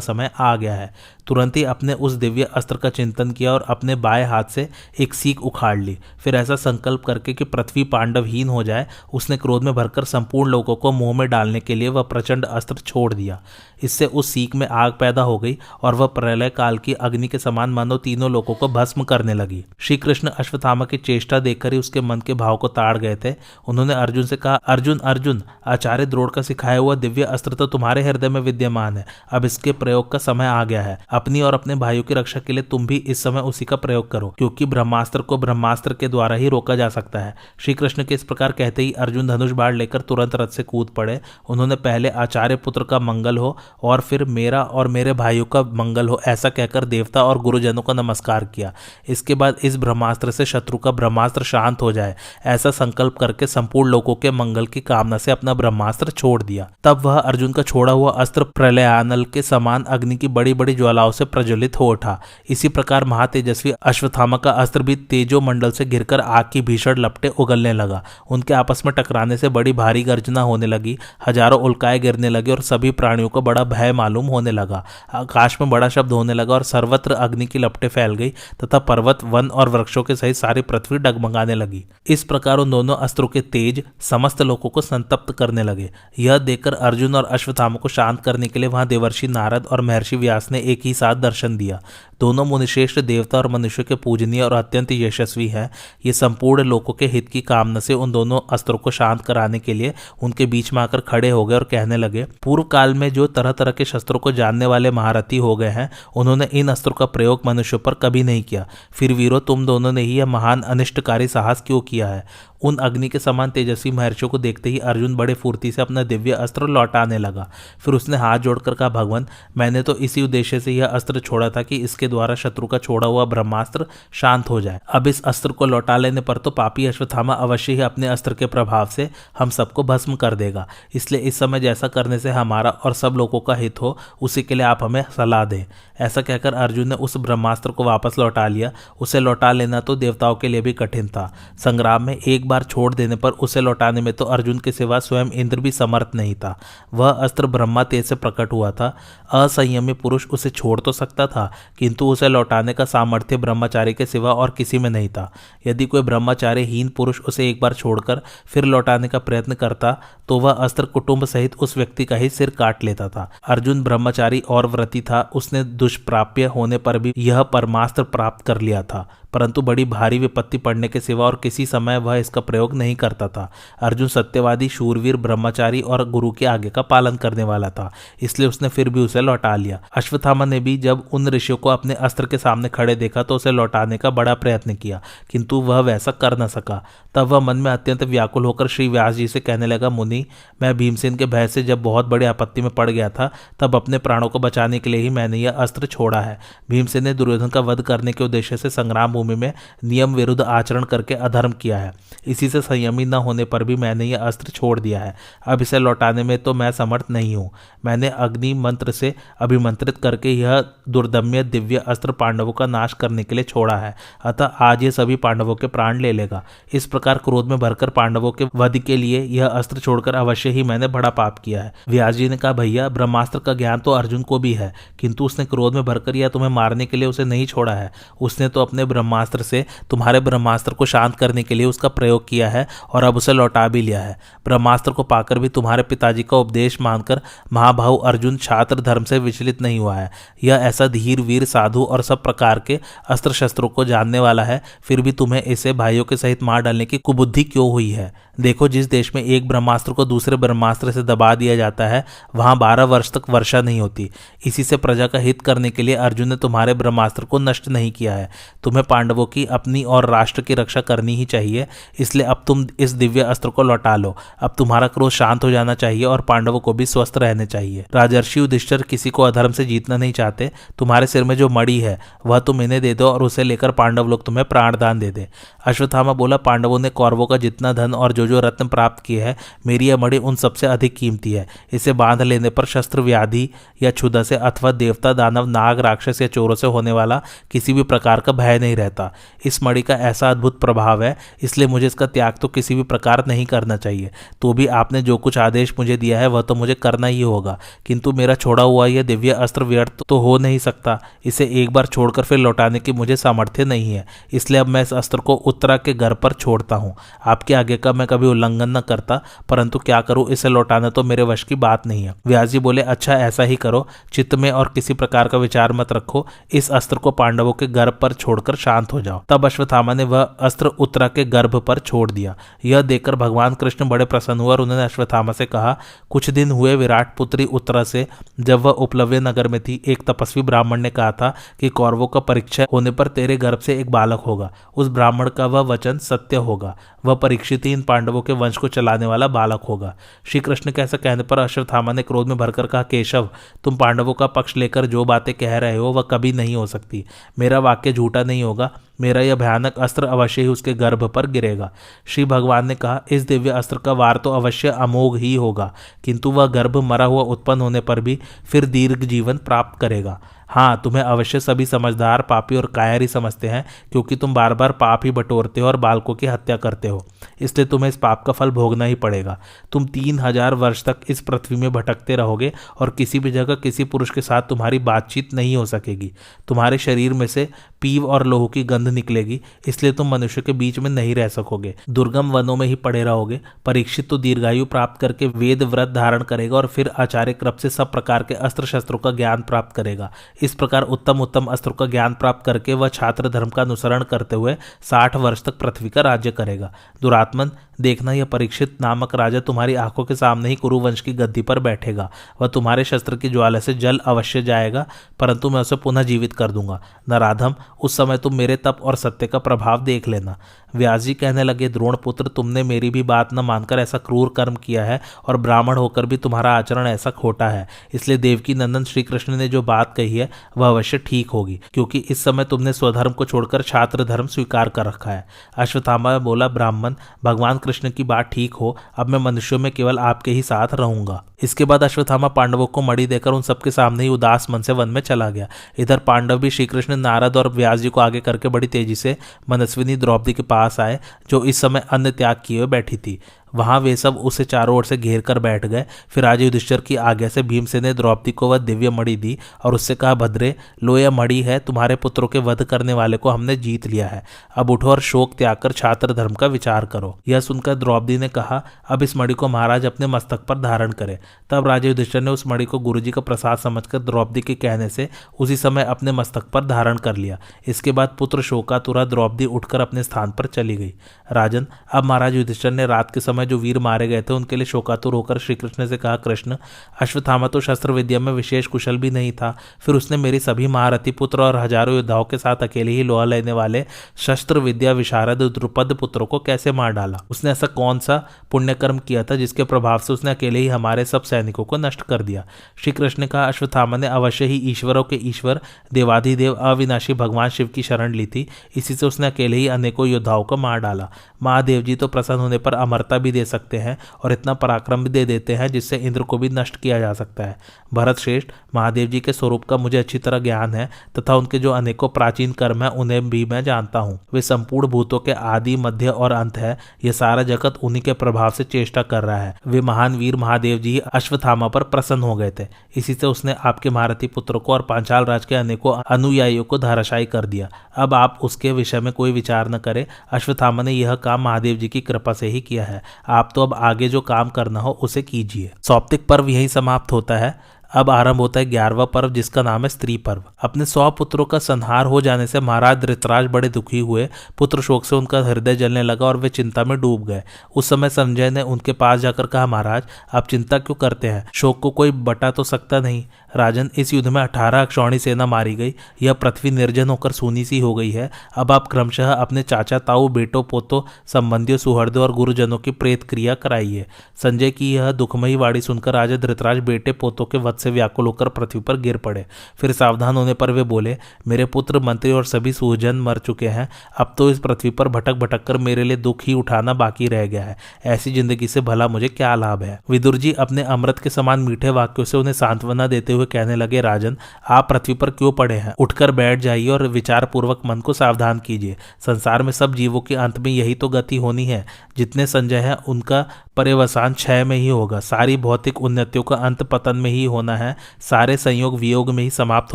समय आ गया है। तुरंत ही अपने उस दिव्य अस्त्र का चिंतन किया और अपने बाएं हाथ से एक सीख उखाड़ ली। फिर ऐसा संकल्प करके कि पृथ्वी पांडवहीन हो जाए, उसने क्रोध में भरकर संपूर्ण लोगों को मुंह में डालने के लिए वह प्रचंड अस्त्र छोड़ दिया। इससे उस सीख में आग पैदा हो गई और वह प्रलय काल की अग्नि के समान मानो तीनों लोगों को भस्म करने लगी। श्री कृष्ण अश्वत्थामा की चेष्टा देखकर ही उसके मन के भाव को ताड़ गए थे। उन्होंने अर्जुन से कहा, अर्जुन अर्जुन, आचार्य द्रोण का सिखाया हुआ दिव्य अस्त्र तो तुम्हारे हृदय में विद्यमान है। अब इसके प्रयोग का समय आ गया है। अपनी और अपने भाइयों की रक्षा के लिए तुम भी इस समय उसी का प्रयोग करो, क्योंकि ब्रह्मास्त्र को ब्रह्मास्त्र के द्वारा ही रोका जा सकता है। श्री कृष्ण के इस प्रकार कहते ही अर्जुन धनुष बाढ़ लेकर तुरंत रथ से कूद पड़े। उन्होंने पहले आचार्य पुत्र का मंगल हो और फिर मेरा और मेरे भाइयों का मंगल हो, ऐसा कहकर देवता और गुरुजनों का नमस्कार किया। इसके बाद इस ब्रह्मास्त्र से शत्रु का ब्रह्मास्त्र शांत हो जाए, ऐसा संकल्प करके संपूर्ण लोगों के मंगल की कामना से अपना ब्रह्मास्त्र छोड़ दिया। तब वह अर्जुन का छोड़ा हुआ अस्त्र प्रलयानल के समान अग्नि की बड़ी बड़ी ज्वालाओं से प्रज्वलित हो उठा। इसी प्रकार महातेजस्वी अश्वत्थामा का अस्त्र भी तेजो मंडल से घिरकर आग की भीषण लपटें उगलने लगा। उनके आपस में टकराने से बड़ी भारी गर्जना होने लगी, हजारों उल्काएं गिरने लगी और सभी प्राणियों को बड़ा भय मालूम होने लगा। आकाश में बड़ा शब्द होने लगा और सर्वत्र अग्नि की लपटें फैल गई तथा पर्वत, वन और वृक्षों के सहित सारी पृथ्वी डगमगाने लगी। इस प्रकार उन दोनों अस्त्रों के तेज समस्त लोगों को संतप्त करने लगे। यह देखकर अर्जुन और अश्वत्थामा को शांत करने के लिए वहां देवर्षि नारद और महर्षि व्यास ने एक ही साथ दर्शन दिया। दोनों मुनिश्रेष्ठ देवता और मनुष्य के पूजनीय और अत्यंत यशस्वी हैं। ये संपूर्ण लोगों के हित की कामना से उन दोनों अस्त्रों को शांत कराने के लिए उनके बीच में आकर खड़े हो गए और कहने लगे, पूर्व काल में जो तरह तरह के शस्त्रों को जानने वाले महारथी हो गए हैं, उन्होंने इन अस्त्रों का प्रयोग मनुष्यों पर कभी नहीं किया। फिर वीरों, तुम दोनों ने ही यह महान अनिष्टकारी साहस क्यों किया है? उन अग्नि के समान तेजस्वी महर्षियों को देखते ही अर्जुन बड़े फुर्ती से अपना दिव्य अस्त्र लौटाने लगा। फिर उसने हाथ जोड़कर कहा, भगवान, मैंने तो इसी उद्देश्य से यह अस्त्र छोड़ा था कि इसके द्वारा शत्रु का छोड़ा हुआ ब्रह्मास्त्र शांत हो जाए। अब इस अस्त्र को लौटा लेने पर तो पापी अश्वत्थामा अवश्य ही अपने अस्त्र के प्रभाव से हम सबको भस्म कर देगा। इसलिए इस समय जैसा करने से हमारा और सब लोगों का हित हो, उसी के लिए आप हमें सलाह दें। ऐसा कहकर अर्जुन ने उस ब्रह्मास्त्र को वापस लौटा लिया। उसे लौटा लेना तो देवताओं के लिए भी कठिन था। संग्राम में एक बार छोड़ देने पर उसे लौटाने में तो अर्जुन के सिवा स्वयं इंद्र भी समर्थ नहीं था। वह अस्त्र ब्रह्मा तेज से प्रकट हुआ था। असंयमी पुरुष उसे छोड़ तो सकता था, किंतु उसे लौटाने का सामर्थ्य ब्रह्मचारी के सिवा और किसी में नहीं था। यदि कोई ब्रह्मचारीहीन पुरुष उसे एक बार छोड़कर फिर लौटाने का प्रयत्न करता तो वह अस्त्र कुटुंब सहित उस व्यक्ति का ही सिर काट लेता था। अर्जुन ब्रह्मचारी और व्रती था। उसने दुष्प्राप्य होने पर भी यह परमास्त्र प्राप्त कर लिया था, परंतु बड़ी भारी विपत्ति पड़ने के सिवा और किसी समय वह इसका प्रयोग नहीं करता था। अर्जुन सत्यवादी, शूरवीर, ब्रह्मचारी और गुरु के आगे का पालन करने वाला था, इसलिए उसने फिर भी उसे लौटा लिया। अश्वत्थामा ने भी जब उन ऋषियों को अपने अस्त्र के सामने खड़े देखा तो उसे लौटाने का बड़ा प्रयत्न किया, किंतु वह वैसा कर न सका। तब वह मन में अत्यंत व्याकुल होकर श्री व्यास जी से कहने लगा, मुनि, मैं भीमसेन के भय से जब बहुत बड़ी आपत्ति में पड़ गया था, तब अपने प्राणों को बचाने के लिए ही मैंने यह अस्त्र छोड़ा है। भीमसेन ने दुर्योधन का वध करने के उद्देश्य से संग्राम रणभूमि में नियम विरुद्ध आचरण करके अधर्म किया है। इसी से संयमी न होने पर भी मैंने यह अस्त्र छोड़ दिया है। अब इसे लौटाने में तो मैं समर्थ नहीं हूँ। मैंने अग्नि मंत्र से अभिमंत्रित करके यह दुर्दम्य दिव्य अस्त्र पांडवों का नाश करने के लिए छोड़ा है, अतः आज ये सभी पांडवों के प्राण ले लेगा। इस प्रकार क्रोध में भरकर पांडवों के वध के लिए यह अस्त्र छोड़कर अवश्य ही मैंने बड़ा पाप किया है। व्यास जी ने कहा, भैया ब्रह्मास्त्र का ज्ञान तो अर्जुन को भी है, किंतु उसने क्रोध में भरकर या तुम्हें मारने के लिए उसे नहीं छोड़ा है। उसने तो अपने ब्रह्मास्त्र से तुम्हारे ब्रह्मास्त्र को शांत करने के लिए उसका प्रयोग किया है और अब उसे लौटा भी लिया है। ब्रह्मास्त्र को पाकर भी तुम्हारे पिताजी का उपदेश मानकर महाबाहु अर्जुन छात्र धर्म से विचलित नहीं हुआ है। यह ऐसा धीर वीर साधु और सब प्रकार के अस्त्र शस्त्रों को जानने वाला है, फिर भी तुम्हें इसे भाइयों के सहित मार डालने की कुबुद्धि क्यों हुई है? देखो, जिस देश में एक ब्रह्मास्त्र को दूसरे ब्रह्मास्त्र से दबा दिया जाता है वहां 12 वर्ष तक वर्षा नहीं होती। इसी से प्रजा का हित करने के लिए अर्जुन ने तुम्हारे ब्रह्मास्त्र को नष्ट नहीं किया है। तुम्हें पांडवों की, अपनी और राष्ट्र की रक्षा करनी ही चाहिए, इसलिए अब तुम इस दिव्य अस्त्र को लौटा लो। अब तुम्हारा क्रोध शांत हो जाना चाहिए और पांडवों को भी स्वस्थ रहने चाहिए। राजर्षि युधिष्ठिर किसी को अधर्म से जीतना नहीं चाहते। तुम्हारे सिर में जो मणि है वह तुम इन्हें दे दो और उसे लेकर पांडव लोग तुम्हें प्राणदान दे दे। अश्वत्थामा बोला, पांडवों ने कौरवों का जितना धन और जो रत्न प्राप्त किए हैं, मेरी यह मणि उन सबसे अधिक कीमती है। इसे बांध लेने पर शस्त्र व्याधि या क्षुधा से अथवा देवता दानव नाग राक्षस या चोरों से होने वाला किसी भी प्रकार का भय नहीं रहता। इस मणि का ऐसा अद्भुत प्रभाव है, इसलिए मुझे इसका त्याग तो किसी भी प्रकार नहीं करना चाहिए। तो भी आपने जो कुछ आदेश मुझे दिया है वह तो मुझे करना ही होगा, किंतु मेरा छोड़ा हुआ यह दिव्य अस्त्र व्यर्थ तो हो नहीं सकता। इसे एक बार छोड़कर फिर लौटाने की मुझे सामर्थ्य नहीं है, इसलिए अब मैं इस अस्त्र को उत्तरा के घर पर छोड़ता हूँ। आपके आगे का मैं कभी उल्लंघन न करता, परंतु क्या करूं, इसे लौटाना तो मेरे वश की बात नहीं है। व्यास जी बोले, अच्छा ऐसा ही करो, चित्त में और किसी प्रकार का विचार मत रखो, इस अस्त्र को पांडवों के गर्भ पर छोड़कर शांत हो जाओ। तब अश्वत्थामा ने वह अस्त्र उत्तरा के गर्भ पर छोड़ दिया। यह देखकर भगवान कृष्ण बड़े प्रसन्न हुए और उन्होंने अश्वत्थामा से कहा, कुछ दिन हुए विराट पुत्री उत्तरा से, जब वह उपलव्य नगर में थी, एक तपस्वी ब्राह्मण ने कहा था कि कौरवों का परीक्षा होने पर तेरे गर्भ से एक बालक होगा। उस ब्राह्मण का वह वचन सत्य होगा। वह परीक्षित ही इन पांडवों के वंश को चलाने वाला बालक होगा। श्री कृष्ण के ऐसा कहने पर अश्वत्थामा ने क्रोध में भरकर कहा, केशव, तुम पांडवों का पक्ष लेकर जो बातें कह रहे हो वह कभी नहीं हो सकती। मेरा वाक्य झूठा नहीं होगा। मेरा यह भयानक अस्त्र अवश्य ही उसके गर्भ पर गिरेगा। श्री भगवान ने कहा, इस दिव्य अस्त्र का वार तो अवश्य अमोघ ही होगा, किंतु वह गर्भ मरा हुआ उत्पन्न होने पर भी फिर दीर्घ जीवन प्राप्त करेगा। हाँ, तुम्हें अवश्य सभी समझदार पापी और कायरी समझते हैं, क्योंकि तुम बार बार पाप ही बटोरते हो और बालकों की हत्या करते हो, इसलिए तुम्हें इस पाप का फल भोगना ही पड़ेगा। तुम 3000 वर्ष तक इस पृथ्वी में भटकते रहोगे और किसी भी जगह किसी पुरुष के साथ तुम्हारी बातचीत नहीं हो सकेगी। तुम्हारे शरीर में से पीव और लोहू की गंध निकलेगी, इसलिए तुम मनुष्य के बीच में नहीं रह सकोगे, दुर्गम वनों में ही पड़े रहोगे। परीक्षित तो दीर्घायु प्राप्त करके वेद व्रत धारण करेगा और फिर आचार्य कृप से सब प्रकार के अस्त्र शस्त्रों का ज्ञान प्राप्त करेगा। इस प्रकार उत्तम उत्तम अस्त्रों का ज्ञान प्राप्त करके वह छात्र धर्म का अनुसरण करते हुए 60 वर्ष तक पृथ्वी का राज्य करेगा। दुरात्मन, देखना, यह परीक्षित नामक राजा तुम्हारी आंखों के सामने ही कुरुवंश की गद्दी पर बैठेगा। वह तुम्हारे शस्त्र की ज्वाला से जल अवश्य जाएगा, परंतु मैं उसे पुनः जीवित कर दूंगा। नराधम, उस समय तुम मेरे तप और सत्य का प्रभाव देख लेना। व्यास जी कहने लगे, द्रोणपुत्र, तुमने मेरी भी बात न मानकर ऐसा क्रूर कर्म किया है और ब्राह्मण होकर भी तुम्हारा आचरण ऐसा खोटा है, इसलिए देवकी नंदन श्री कृष्ण ने जो बात कही है वह अवश्य ठीक होगी, क्योंकि इस समय तुमने स्वधर्म को छोड़कर छात्र धर्म स्वीकार कर रखा है। अश्वत्थामा बोला, ब्राह्मण, भगवान कृष्ण की बात ठीक हो, अब मैं मनुष्यों में केवल आपके ही साथ रहूंगा। इसके बाद अश्वत्थामा पांडवों को मणि देकर उन सबके सामने ही उदास मन से वन में चला गया। इधर पांडव भी श्री कृष्ण, नारद और व्यास जी को आगे करके बड़ी तेजी से मनस्विनी द्रौपदी के पास आए, जो इस समय अन्न त्याग किए हुए बैठी थी। वहां वे सब उसे चारों ओर से घेर कर बैठ गए। फिर राजा युधिष्ठिर की आज्ञा से भीमसेन ने द्रौपदी को वह दिव्य मणि दी और उससे कहा, भद्रे, लो यह मणि है, तुम्हारे पुत्रों के वध करने वाले को हमने जीत लिया है। अब उठो और शोक त्याग कर छात्र धर्म का विचार करो। यह सुनकर द्रौपदी ने कहा, अब इस मणि को महाराज अपने मस्तक पर धारण करें। तब राजा युधिष्ठिर ने उस मणि को गुरुजी का प्रसाद समझकर द्रौपदी के कहने से उसी समय अपने मस्तक पर धारण कर लिया। इसके बाद पुत्र शोकातुरा द्रौपदी उठकर अपने स्थान पर चली गई। राजन, अब महाराज युधिष्ठिर ने रात के समय समय जो वीर मारे गए थे उनके लिए शोकातुर होकर श्री कृष्ण से कहा, कृष्ण, अश्वत्थामा तो शस्त्र विद्या में विशेष कुशल भी नहीं था, फिर उसने मेरी सभी महारथी पुत्र और हजारों योद्धाओं के साथ अकेले ही लोहा लेने वाले शस्त्र विद्या विशारद द्रुपद पुत्रों को कैसे मार डाला? उसने ऐसा कौन सा पुण्यकर्म किया था जिसके प्रभाव से उसने अकेले ही हमारे सब सैनिकों को नष्ट कर दिया? श्री कृष्ण ने कहा, अश्वत्थामा ने अवश्य ही ईश्वरों के ईश्वर देवाधिदेव अविनाशी भगवान शिव की शरण ली थी, इसी से उसने अकेले ही अनेकों योद्धाओं को मार डाला। महादेव जी तो प्रसन्न होने पर अमरता भी दे सकते हैं और इतना पराक्रम भी दे देते हैं जिससे इंद्र को भी नष्ट किया जा सकता है। भरत श्रेष्ठ, महादेव जी के स्वरूप का मुझे अच्छी तरह ज्ञान है तथा उनके जो अनेकों प्राचीन कर्म है उन्हें भी मैं जानता हूँ। वे संपूर्ण भूतों के आदि, मध्य और अंत है। यह सारा जगत उन्हीं के प्रभाव से चेष्टा कर रहा है। वे महान वीर महादेव जी अश्वत्थामा पर प्रसन्न हो गए थे, इसी से उसने आपके महारथी पुत्र को और पांचाल राज के अनेकों अनुयायियों को धराशायी कर दिया। अब आप उसके विषय में कोई विचार न करें। अश्वत्थामा ने यह काम महादेव जी की कृपा से ही किया है। आप तो अब आगे जो काम करना हो उसे कीजिए। सौप्तिक पर्व यही समाप्त होता है। अब आरंभ होता है 11वां पर्व, जिसका नाम है स्त्री पर्व। अपने 100 पुत्रों का संहार हो जाने से महाराज धृतराज बड़े दुखी हुए। पुत्र शोक से उनका हृदय जलने लगा और वे चिंता में डूब गए। उस समय संजय ने उनके पास जाकर कहा, महाराज, आप चिंता क्यों करते हैं? शोक को कोई बटा तो सकता नहीं। राजन, इस युद्ध में 18 अक्षौणी सेना मारी गई। यह पृथ्वी निर्जन होकर सूनी सी हो गई है। अब आप क्रमशः अपने चाचा, ताऊ, बेटों, पोतों, संबंधियों, सुहृदों और गुरुजनों की प्रेत क्रिया कराइए। संजय की यह दुखमयी वाणी सुनकर राजा धृतराज बेटे पोतों के वध से व्याकुल होकर पृथ्वी पर गिर पड़े। फिर सावधान होने पर वे बोले, मेरे पुत्र, मंत्री और सभी सुहजन मर चुके हैं। अब तो इस पृथ्वी पर भटक भटक कर मेरे लिए दुख ही उठाना बाकी रह गया है। ऐसी जिंदगी से भला मुझे क्या लाभ है? विदुर जी अपने अमृत के समान मीठे वाक्यों से उन्हें सांत्वना देते हुए कहने लगे, राजन, आप पृथ्वी पर क्यों पड़े हैं? उठकर बैठ जाइए और विचार पूर्वक मन को सावधान कीजिए। संसार में सब जीवों के अंत में यही तो गति होनी है। जितने संजय हैं उनका पर्यवसान क्षय में ही होगा। सारी भौतिक उन्नतियों का अंत पतन में ही होना है। सारे संयोग वियोग में ही समाप्त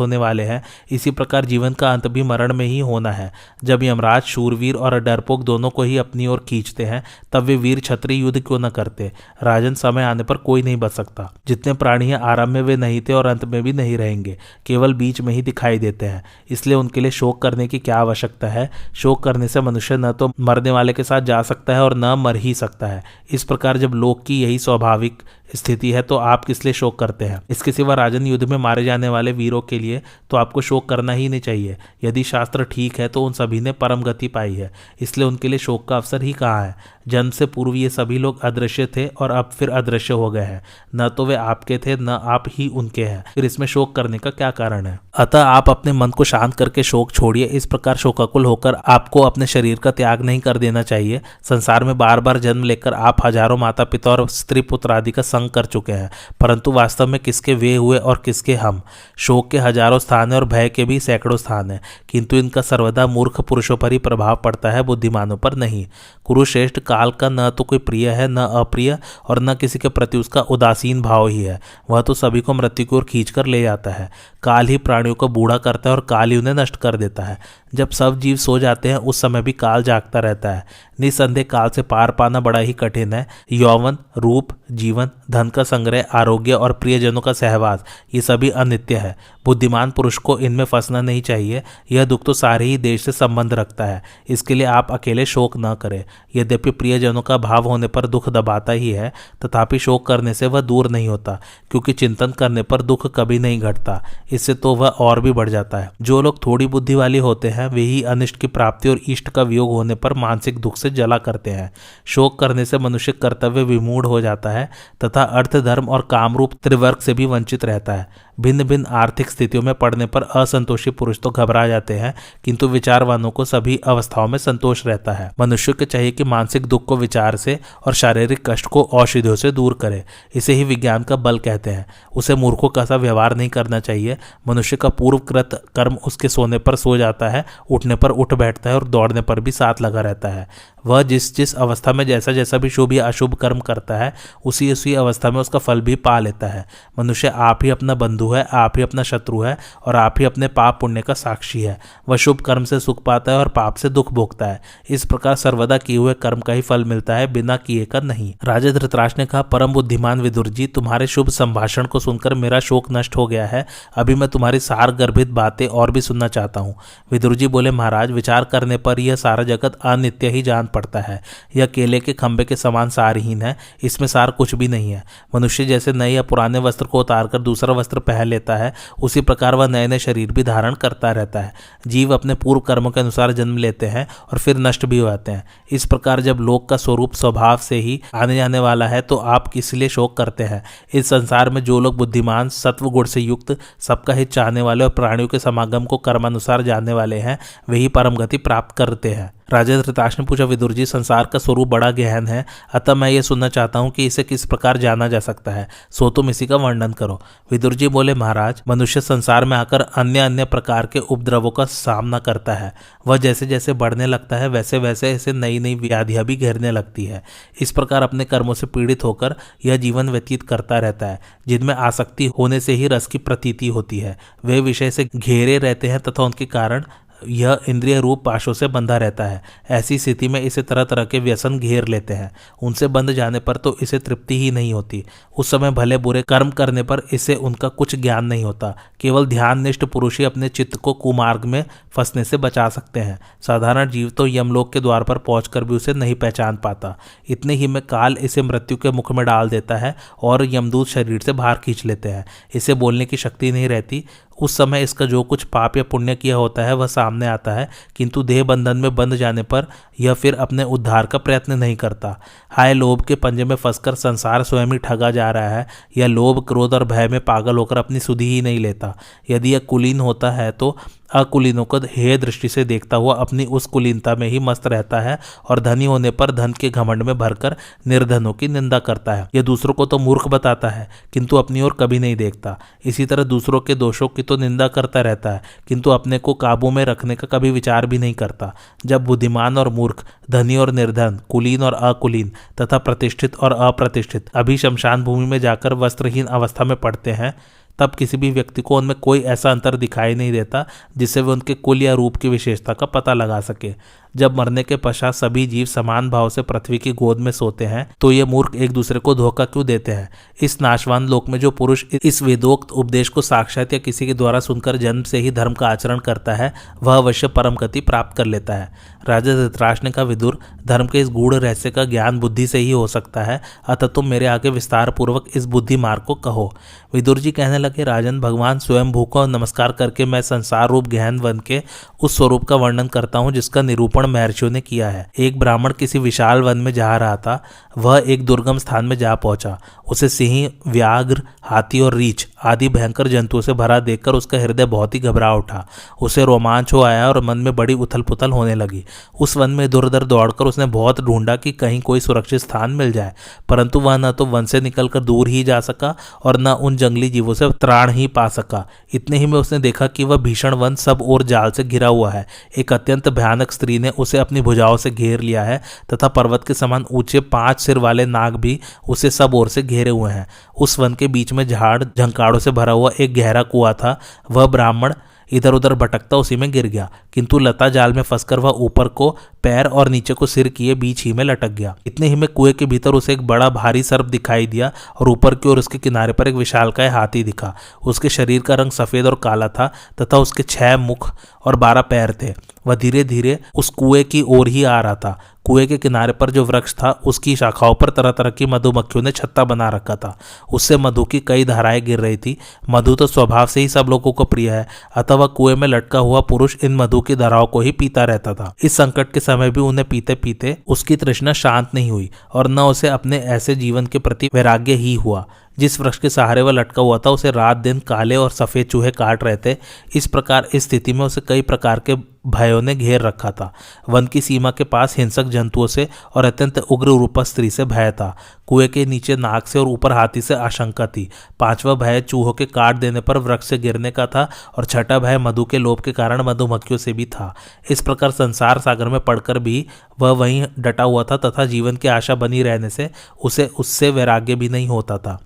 होने वाले हैं। इसी प्रकार जीवन का अंत भी मरण में ही होना है। जब यमराज शूरवीर और डरपोक दोनों को ही अपनी ओर खींचते हैं, तब वे वीर क्षत्रिय युद्ध क्यों न करते? राजन, समय आने पर कोई नहीं बच सकता। जितने प्राणी हैं, आरंभ में वे नहीं थे और अंत में भी नहीं रहेंगे, केवल बीच में ही दिखाई देते हैं। इसलिए उनके लिए शोक करने की क्या आवश्यकता है? शोक करने से मनुष्य न तो मरने वाले के साथ जा सकता है और न मर ही सकता है। इस प्रकार जब लोक की यही स्वाभाविक स्थिति है तो आप किस लिए शोक करते हैं? इसके सिवा राजन, युद्ध में मारे जाने वाले वीरों के लिए तो आपको शोक करना ही नहीं चाहिए। यदि शास्त्र ठीक है तो उन सभी ने परम गति पाई है, इसलिए उनके लिए शोक का अवसर ही कहाँ है? जन्म से पूर्व ये सभी लोग अदृश्य थे और अब फिर अदृश्य हो गए हैं। न तो वे आपके थे, न आप ही उनके हैं। फिर इसमें शोक करने का क्या कारण है? अतः आप अपने मन को शांत करके शोक छोड़िए। इस प्रकार शोकाकुल होकर आपको अपने शरीर का त्याग नहीं कर देना चाहिए। संसार में बार बार जन्म लेकर आप हजारों माता पिता और स्त्री पुत्र आदि का संग कर चुके हैं, परंतु वास्तव में किसके वे हुए और किसके हम? शोक के हजारों स्थान है और भय के भी सैकड़ों स्थान है, किंतु इनका सर्वदा मूर्ख पुरुषों पर ही प्रभाव पड़ता है, बुद्धिमानों पर नहीं। कुरुश्रेष्ठ, काल का न तो कोई प्रिय है न अप्रिय और न किसी के प्रति उसका उदासीन भाव ही है। वह तो सभी को मृत्यु की ओर खींच कर ले जाता है। काल ही प्राणियों को बूढ़ा करता है और काल ही उन्हें नष्ट कर देता है। जब सब जीव सो जाते हैं उस समय भी काल जागता रहता है। निसंदेह काल से पार पाना बड़ा ही कठिन है। यौवन, रूप, जीवन, धन का संग्रह, आरोग्य और प्रियजनों का सहवास, ये सभी अनित्य है। बुद्धिमान पुरुष को इनमें फंसना नहीं चाहिए। यह दुख तो सारे ही देश से संबंध रखता है। इसके लिए आप अकेले शोक न करें। यद्यपि प्रियजनों का भाव होने पर दुख दबाता ही है, तथापि शोक करने से वह दूर नहीं होता, क्योंकि चिंतन करने पर दुख कभी नहीं घटता, इससे तो वह और भी बढ़ जाता है। जो लोग थोड़ी बुद्धि वाले होते हैं वे ही अनिष्ट की प्राप्ति और इष्ट का वियोग होने पर मानसिक दुख से जला करते हैं। शोक करने से मनुष्य कर्तव्य विमूढ़ हो जाता है तथा अर्थ, धर्म और कामरूप त्रिवर्ग से भी वंचित रहता है। भिन्न भिन्न आर्थिक स्थितियों में पड़ने पर असंतोषी पुरुष तो घबरा जाते हैं, किंतु विचारवानों को सभी अवस्थाओं में संतोष रहता है। मनुष्य को चाहिए कि मानसिक दुख को विचार से और शारीरिक कष्ट को औषधियों से दूर करे। इसे ही विज्ञान का बल कहते हैं। उसे मूर्खों का सा व्यवहार नहीं करना चाहिए। मनुष्य का पूर्वकृत कर्म उसके सोने पर सो जाता है, उठने पर उठ बैठता है और दौड़ने पर भी साथ लगा रहता है। वह जिस जिस अवस्था में जैसा जैसा भी शुभ या अशुभ कर्म करता है, उसी उसी अवस्था में उसका फल भी पा लेता है। मनुष्य आप ही अपना बंधु है, आप ही अपना शत्रु है और आप ही अपने पाप पुण्य का साक्षी है। वह शुभ कर्म से सुख पाता है और पाप से दुख भोगता है। इस प्रकार सर्वदा किए हुए कर्म का ही फल मिलता है, बिना किए का नहीं। राजा धृतराष्ट्र ने कहा, परम बुद्धिमान विदुर जी, तुम्हारे शुभ संभाषण को सुनकर मेरा शोक नष्ट हो गया है। अभी मैं तुम्हारी सार गर्भित बातें और भी सुनना चाहता हूँ। विदुर जी बोले, महाराज विचार करने पर यह सारा जगत अनित्य ही जान पड़ता है। यह केले के खंभे के समान सारहीन है, इसमें सार कुछ भी नहीं है। मनुष्य जैसे नए या पुराने वस्त्र को उतारकर दूसरा वस्त्र पहन लेता है, उसी प्रकार वह नए नए शरीर भी धारण करता रहता है। जीव अपने पूर्व कर्मों के अनुसार जन्म लेते हैं और फिर नष्ट भी हो जाते हैं। इस प्रकार जब लोक का स्वरूप स्वभाव से ही आने जाने वाला है तो आप किस लिए शोक करते हैं? इस संसार में जो लोग बुद्धिमान, सत्व गुण से युक्त, सबका हित चाहने वाले और प्राणियों के समागम को कर्मानुसार जानने वाले हैं, वही परम गति प्राप्त करते हैं। राजा धृतराष्ट्र ने पूछा, विदुर जी, संसार का स्वरूप बड़ा गहन है, अतः मैं ये सुनना चाहता हूँ कि इसे किस प्रकार जाना जा सकता है, सो तुम इसी का वर्णन करो। विदुर जी बोले, महाराज, मनुष्य संसार में आकर अन्य अन्य प्रकार के उपद्रवों का सामना करता है। वह जैसे जैसे बढ़ने लगता है वैसे वैसे इसे नई नई व्याधियां भी घेरने लगती है। इस प्रकार अपने कर्मों से पीड़ित होकर यह जीवन व्यतीत करता रहता है, जिनमें आसक्ति होने से ही रस की प्रतीति होती है। वे विषय से घेरे रहते हैं तथा उनके कारण यह इंद्रिय रूप पाशों से बंधा रहता है। ऐसी स्थिति में इसे तरह तरह के व्यसन घेर लेते हैं। उनसे बंध जाने पर तो इसे तृप्ति ही नहीं होती। उस समय भले बुरे कर्म करने पर इसे उनका कुछ ज्ञान नहीं होता। केवल ध्याननिष्ठ पुरुष ही अपने चित्त को कुमार्ग में फंसने से बचा सकते हैं। साधारण जीव तो यमलोक के द्वार पर पहुंचकर भी उसे नहीं पहचान पाता। इतने ही में काल इसे मृत्यु के मुख में डाल देता है और यमदूत शरीर से बाहर खींच लेते हैं। इसे बोलने की शक्ति नहीं रहती। उस समय इसका जो कुछ पाप या पुण्य किया होता है वह सामने आता है, किंतु देह बंधन में बंध जाने पर यह फिर अपने उद्धार का प्रयत्न नहीं करता। हाय, लोभ के पंजे में फंसकर संसार स्वयं ही ठगा जा रहा है। यह लोभ, क्रोध और भय में पागल होकर अपनी सुधि ही नहीं लेता। यदि यह कुलीन होता है तो अकुलीनों को हेय दृष्टि से देखता हुआ अपनी उस कुलीनता में ही मस्त रहता है और धनी होने पर धन के घमंड में भरकर निर्धनों की निंदा करता है। यह दूसरों को तो मूर्ख बताता है किंतु अपनी ओर कभी नहीं देखता। इसी तरह दूसरों के दोषों की तो निंदा करता रहता है किंतु अपने को काबू में रखने का कभी विचार भी नहीं करता। जब बुद्धिमान और मूर्ख, धनी और निर्धन, कुलीन और अकुलीन तथा प्रतिष्ठित और अप्रतिष्ठित अभी शमशान भूमि में जाकर वस्त्रहीन अवस्था में पड़ते हैं, तब किसी भी व्यक्ति को उनमें कोई ऐसा अंतर दिखाई नहीं देता जिससे वे उनके कुल या रूप की विशेषता का पता लगा सके। जब मरने के पश्चात सभी जीव समान भाव से पृथ्वी की गोद में सोते हैं तो ये मूर्ख एक दूसरे को धोखा क्यों देते हैं? इस नाशवान लोक में जो पुरुष इस वेदोक्त उपदेश को साक्षात या किसी के द्वारा सुनकर जन्म से ही धर्म का आचरण करता है, वह अवश्य परम गति प्राप्त कर लेता है। राजा धृतराष्ट्र ने कहा, विदुर, धर्म के इस गूढ़ रहस्य का ज्ञान बुद्धि से ही हो सकता है, अतः तुम मेरे आगे विस्तार पूर्वक इस बुद्धि मार्ग को कहो। विदुर जी कहने लगे, राजन, भगवान स्वयं भू को नमस्कार करके मैं संसार रूप गहन वन के उस स्वरूप का वर्णन करता हूँ जिसका निरूपण महर्षियों ने किया है। एक ब्राह्मण किसी विशाल वन में जा रहा था। वह एक दुर्गम स्थान में जा पहुंचा। उसे सिंह, व्याघ्र, हाथी और रीछ आदि भयंकर जंतुओं से भरा देखकर उसका हृदय बहुत ही घबरा उठा। उसे रोमांच हो आया और मन में बड़ी उथल पुथल होने लगी। उस वन में इधर उधर दौड़कर उसने बहुत ढूंढा कि कहीं कोई सुरक्षित स्थान मिल जाए, परंतु वह न तो वन से निकलकर दूर ही जा सका और न उन जंगली जीवों से त्राण ही पा सका। इतने ही में उसने देखा कि वह भीषण वन सब ओर जाल से घिरा हुआ है। एक अत्यंत भयानक स्त्री ने उसे अपनी भुजाओं से घेर लिया है तथा पर्वत के समान ऊंचे 5 सिर वाले नाग भी उसे सब ओर से घेरे हुए हैं। उस वन के बीच में झाड़ झंकाड़ों से भरा हुआ एक गहरा कुआं था। वह ब्राह्मण इधर उधर भटकता उसी में गिर गया, किंतु लता जाल में फंसकर वह ऊपर को पैर और नीचे को सिर किए बीच ही में लटक गया। इतने ही में कुएं के भीतर उसे एक बड़ा भारी सर्प दिखाई दिया और ऊपर की ओर उसके किनारे पर एक विशालकाय हाथी दिखा। उसके शरीर का रंग सफेद और काला था तथा उसके 6 मुख और 12 पैर थे। वह धीरे धीरे उस कुएं की ओर ही आ रहा था। कुएं के किनारे पर जो वृक्ष था उसकी शाखाओं पर तरह तरह की मधुमक्खियों ने छत्ता बना रखा था। उससे मधु की कई धाराएं गिर रही थी। मधु तो स्वभाव से ही सब लोगों को प्रिय है, अतः वह कुएं में लटका हुआ पुरुष इन मधु की धाराओं को ही पीता रहता था। इस संकट के समय भी उन्हें पीते पीते उसकी तृष्णा शांत नहीं हुई और न उसे अपने ऐसे जीवन के प्रति वैराग्य ही हुआ। जिस वृक्ष के सहारे वह लटका हुआ था उसे रात दिन काले और सफेद चूहे काट रहे थे। इस प्रकार इस स्थिति में उसे कई प्रकार के भयों ने घेर रखा था। वन की सीमा के पास हिंसक जंतुओं से और अत्यंत उग्र रूपा स्त्री से भय था। कुएं के नीचे नाग से और ऊपर हाथी से आशंका थी। 5वां भय चूहों के काट देने पर वृक्ष से गिरने का था और 6ठा भय मधु के लोभ के कारण मधुमक्खियों से भी था। इस प्रकार संसार सागर में पड़कर भी वह वहीं डटा हुआ था तथा जीवन की आशा बनी रहने से उसे उससे वैराग्य भी नहीं होता था।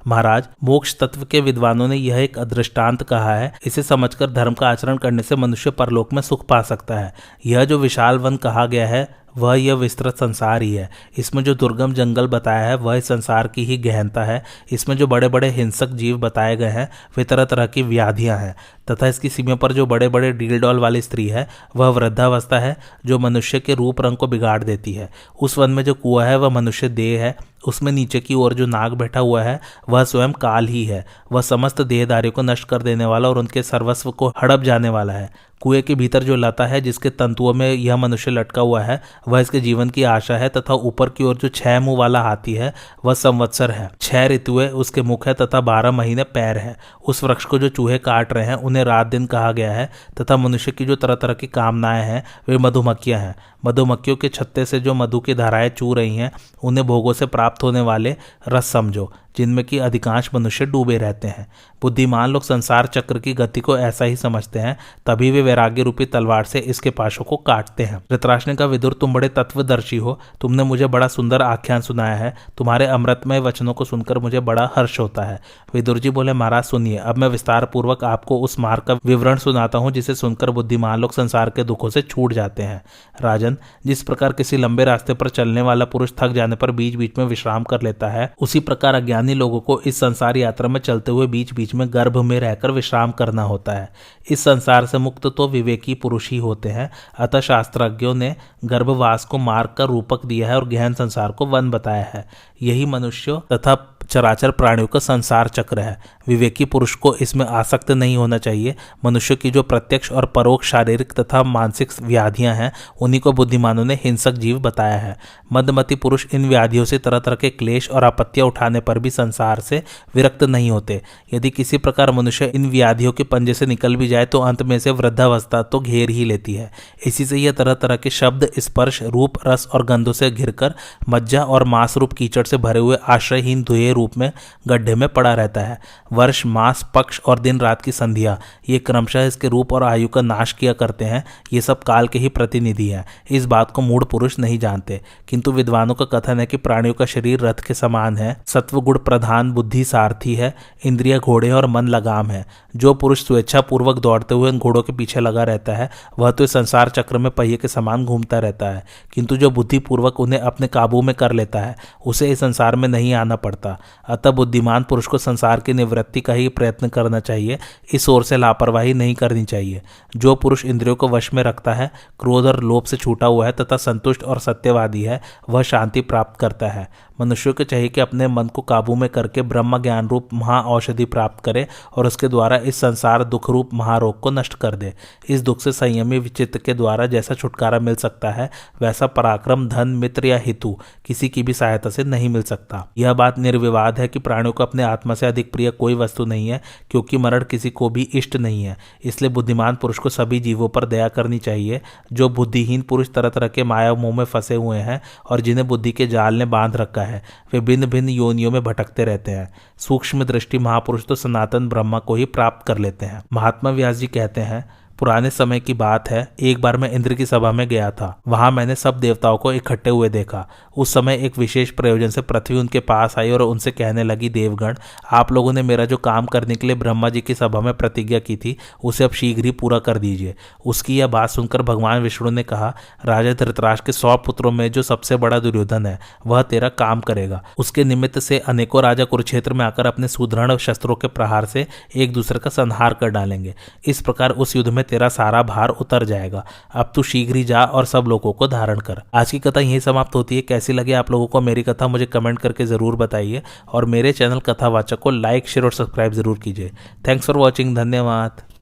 महाराज, मोक्ष तत्व के विद्वानों ने यह एक अदृष्टांत कहा है। इसे समझकर धर्म का आचरण करने से मनुष्य परलोक में सुख पा सकता है। यह जो विशाल वन कहा गया है वह यह विस्तृत संसार ही है। इसमें जो दुर्गम जंगल बताया है वह इस संसार की ही गहनता है। इसमें जो बड़े बड़े हिंसक जीव बताए गए हैं वे तरह तरह की व्याधियां हैं, तथा इसकी सीमा पर जो बड़े बड़े डील डॉल वाली स्त्री है वह वृद्धावस्था है जो मनुष्य के रूप रंग को बिगाड़ देती है। उस वन में जो कुआं है वह मनुष्य देह है। उसमें नीचे की ओर जो नाग बैठा हुआ है वह स्वयं काल ही है। वह समस्त देहधारियों को नष्ट कर देने वाला और उनके सर्वस्व को हड़प जाने वाला है। कुएं के भीतर जो लता है जिसके तंतुओं में यह मनुष्य लटका हुआ है वह इसके जीवन की आशा है, तथा ऊपर की ओर जो 6 मुंह वाला हाथी है वह संवत्सर है। 6 ऋतुएं उसके मुख है तथा 12 महीने पैर है। उस वृक्ष को जो चूहे काट रहे हैं उन्हें रात दिन कहा गया है, तथा मनुष्य की जो तरह तरह की कामनाएं हैं वे मधुमक्खियां हैं। मधुमक्खियों के छत्ते से जो मधु की धाराएं चू रही हैं उन्हें भोगों से प्राप्त होने वाले रस समझो, जिनमें कि अधिकांश मनुष्य डूबे रहते हैं। बुद्धिमान लोग संसार चक्र की गति को ऐसा ही समझते हैं, तभी वे वैराग्य रूपी तलवार से इसके पाशों को काटते हैं। धृतराष्ट्र ने कहा, विदुर तुम बड़े तत्वदर्शी हो, तुमने मुझे बड़ा सुंदर आख्यान सुनाया है। तुम्हारे अमृतमय वचनों को सुनकर मुझे बड़ा हर्ष होता है। विदुर जी बोले, महाराज सुनिए, अब मैं विस्तार पूर्वक आपको उस मार्ग का विवरण सुनाता हूँ जिसे सुनकर बुद्धिमान लोग संसार के दुखों से छूट जाते हैं। राजन, जिस प्रकार किसी लंबे रास्ते पर चलने वाला पुरुष थक जाने पर बीच बीच में विश्राम कर लेता है, उसी प्रकार अज्ञानी लोगों को इस संसार यात्रा में चलते हुए बीच बीच में गर्भ में रहकर विश्राम करना होता है। इस संसार से मुक्त तो विवेकी पुरुष ही होते हैं। अतः शास्त्रज्ञों ने गर्भवास को मार्ग का रूपक दिया है और गहन संसार को वन बताया है। यही मनुष्यों तथा चराचर प्राणियों का संसार चक्र है। विवेकी पुरुष को इसमें आसक्त नहीं होना चाहिए। मनुष्य की जो प्रत्यक्ष और परोक्ष शारीरिक तथा मानसिक व्याधियां हैं उन्हीं को बुद्धिमानों ने हिंसक जीव बताया है। मदमती पुरुष इन व्याधियों से तरह तरह के क्लेश और आपत्तियां उठाने पर भी संसार से विरक्त नहीं होते। यदि किसी प्रकार मनुष्य इन व्याधियों के पंजे से निकल भी जाए तो अंत में से वृद्धावस्था तो घेर ही लेती है। इसी से यह तरह तरह के शब्द, स्पर्श, रूप, रस और गंधों से घिरकर मज्जा और मांस रूप कीचड़ से भरे हुए आश्रयहीन धुएं रूप में गड्ढे में पड़ा रहता है। वर्ष, मास, पक्ष और दिन रात की संध्या ये क्रमशः इसके रूप और आयु का नाश किया करते हैं। ये सब काल के ही प्रतिनिधि हैं। इस बात को मूढ़ पुरुष नहीं जानते, किंतु विद्वानों का कथन है कि प्राणियों का शरीर रथ के समान है। सत्वगुण प्रधान, बुद्धि सारथी है, इंद्रिय घोड़े और मन लगाम है। जो पुरुष स्वेच्छा पूर्वक दौड़ते हुए इन घोड़ों के पीछे लगा रहता है वह तो इस संसार चक्र में पहिए के समान घूमता रहता है, किंतु जो बुद्धि पूर्वक उन्हें अपने काबू में कर लेता है उसे इस संसार में नहीं आना पड़ता। अतः बुद्धिमान पुरुष को संसार की निवृत्ति का ही प्रयत्न करना चाहिए, इस ओर से लापरवाही नहीं करनी चाहिए। जो पुरुष इंद्रियों को वश में रखता है, क्रोध और लोभ से छूटा हुआ है तथा संतुष्ट और सत्यवादी है, वह शांति प्राप्त करता है। मनुष्यों को चाहिए कि अपने मन को काबू में करके ब्रह्म ज्ञान रूप महा औषधि प्राप्त करे और उसके द्वारा इस संसार दुख रूप महारोग को नष्ट कर दे। इस दुख से संयमी विचित्त के द्वारा जैसा छुटकारा मिल सकता है वैसा पराक्रम, धन, मित्र या हितु किसी की भी सहायता से नहीं मिल सकता। यह बात निर्विवाद है कि प्राणियों को अपने आत्मा से अधिक प्रिय कोई वस्तु नहीं है, क्योंकि मरण किसी को भी इष्ट नहीं है। इसलिए बुद्धिमान पुरुष को सभी जीवों पर दया करनी चाहिए। जो बुद्धिहीन पुरुष तरह तरह के माया मोह में फंसे हुए हैं और जिन्हें बुद्धि के जाल ने बांध रखा है, वे भिन्न भिन्न योनियों में भटकते रहते हैं। सूक्ष्म दृष्टि महापुरुष तो सनातन ब्रह्म को ही प्राप्त कर लेते हैं। महात्मा व्यास जी कहते हैं, पुराने समय की बात है, एक बार मैं इंद्र की सभा में गया था। वहां मैंने सब देवताओं को इकट्ठे हुए देखा। उस समय एक विशेष प्रयोजन से पृथ्वी उनके पास आई और उनसे कहने लगी, देवगण, आप लोगों ने मेरा जो काम करने के लिए ब्रह्मा जी की सभा में प्रतिज्ञा की थी उसे अब शीघ्र ही पूरा कर दीजिए। उसकी यह बात सुनकर भगवान विष्णु ने कहा, राजा धृतराष्ट्र के 100 पुत्रों में जो सबसे बड़ा दुर्योधन है वह तेरा काम करेगा। उसके निमित्त से अनेकों राजा कुरुक्षेत्र में आकर अपने सुदृढ़ शस्त्रों के प्रहार से एक दूसरे का संहार कर डालेंगे। इस प्रकार उस युद्ध में तेरा सारा भार उतर जाएगा। अब तू शीघ्र ही जा और सब लोगों को धारण कर। आज की कथा यही समाप्त होती है। कैसी लगी आप लोगों को मेरी कथा मुझे कमेंट करके जरूर बताइए और मेरे चैनल कथावाचक को लाइक, शेयर और सब्सक्राइब जरूर कीजिए। Thanks for watching. धन्यवाद।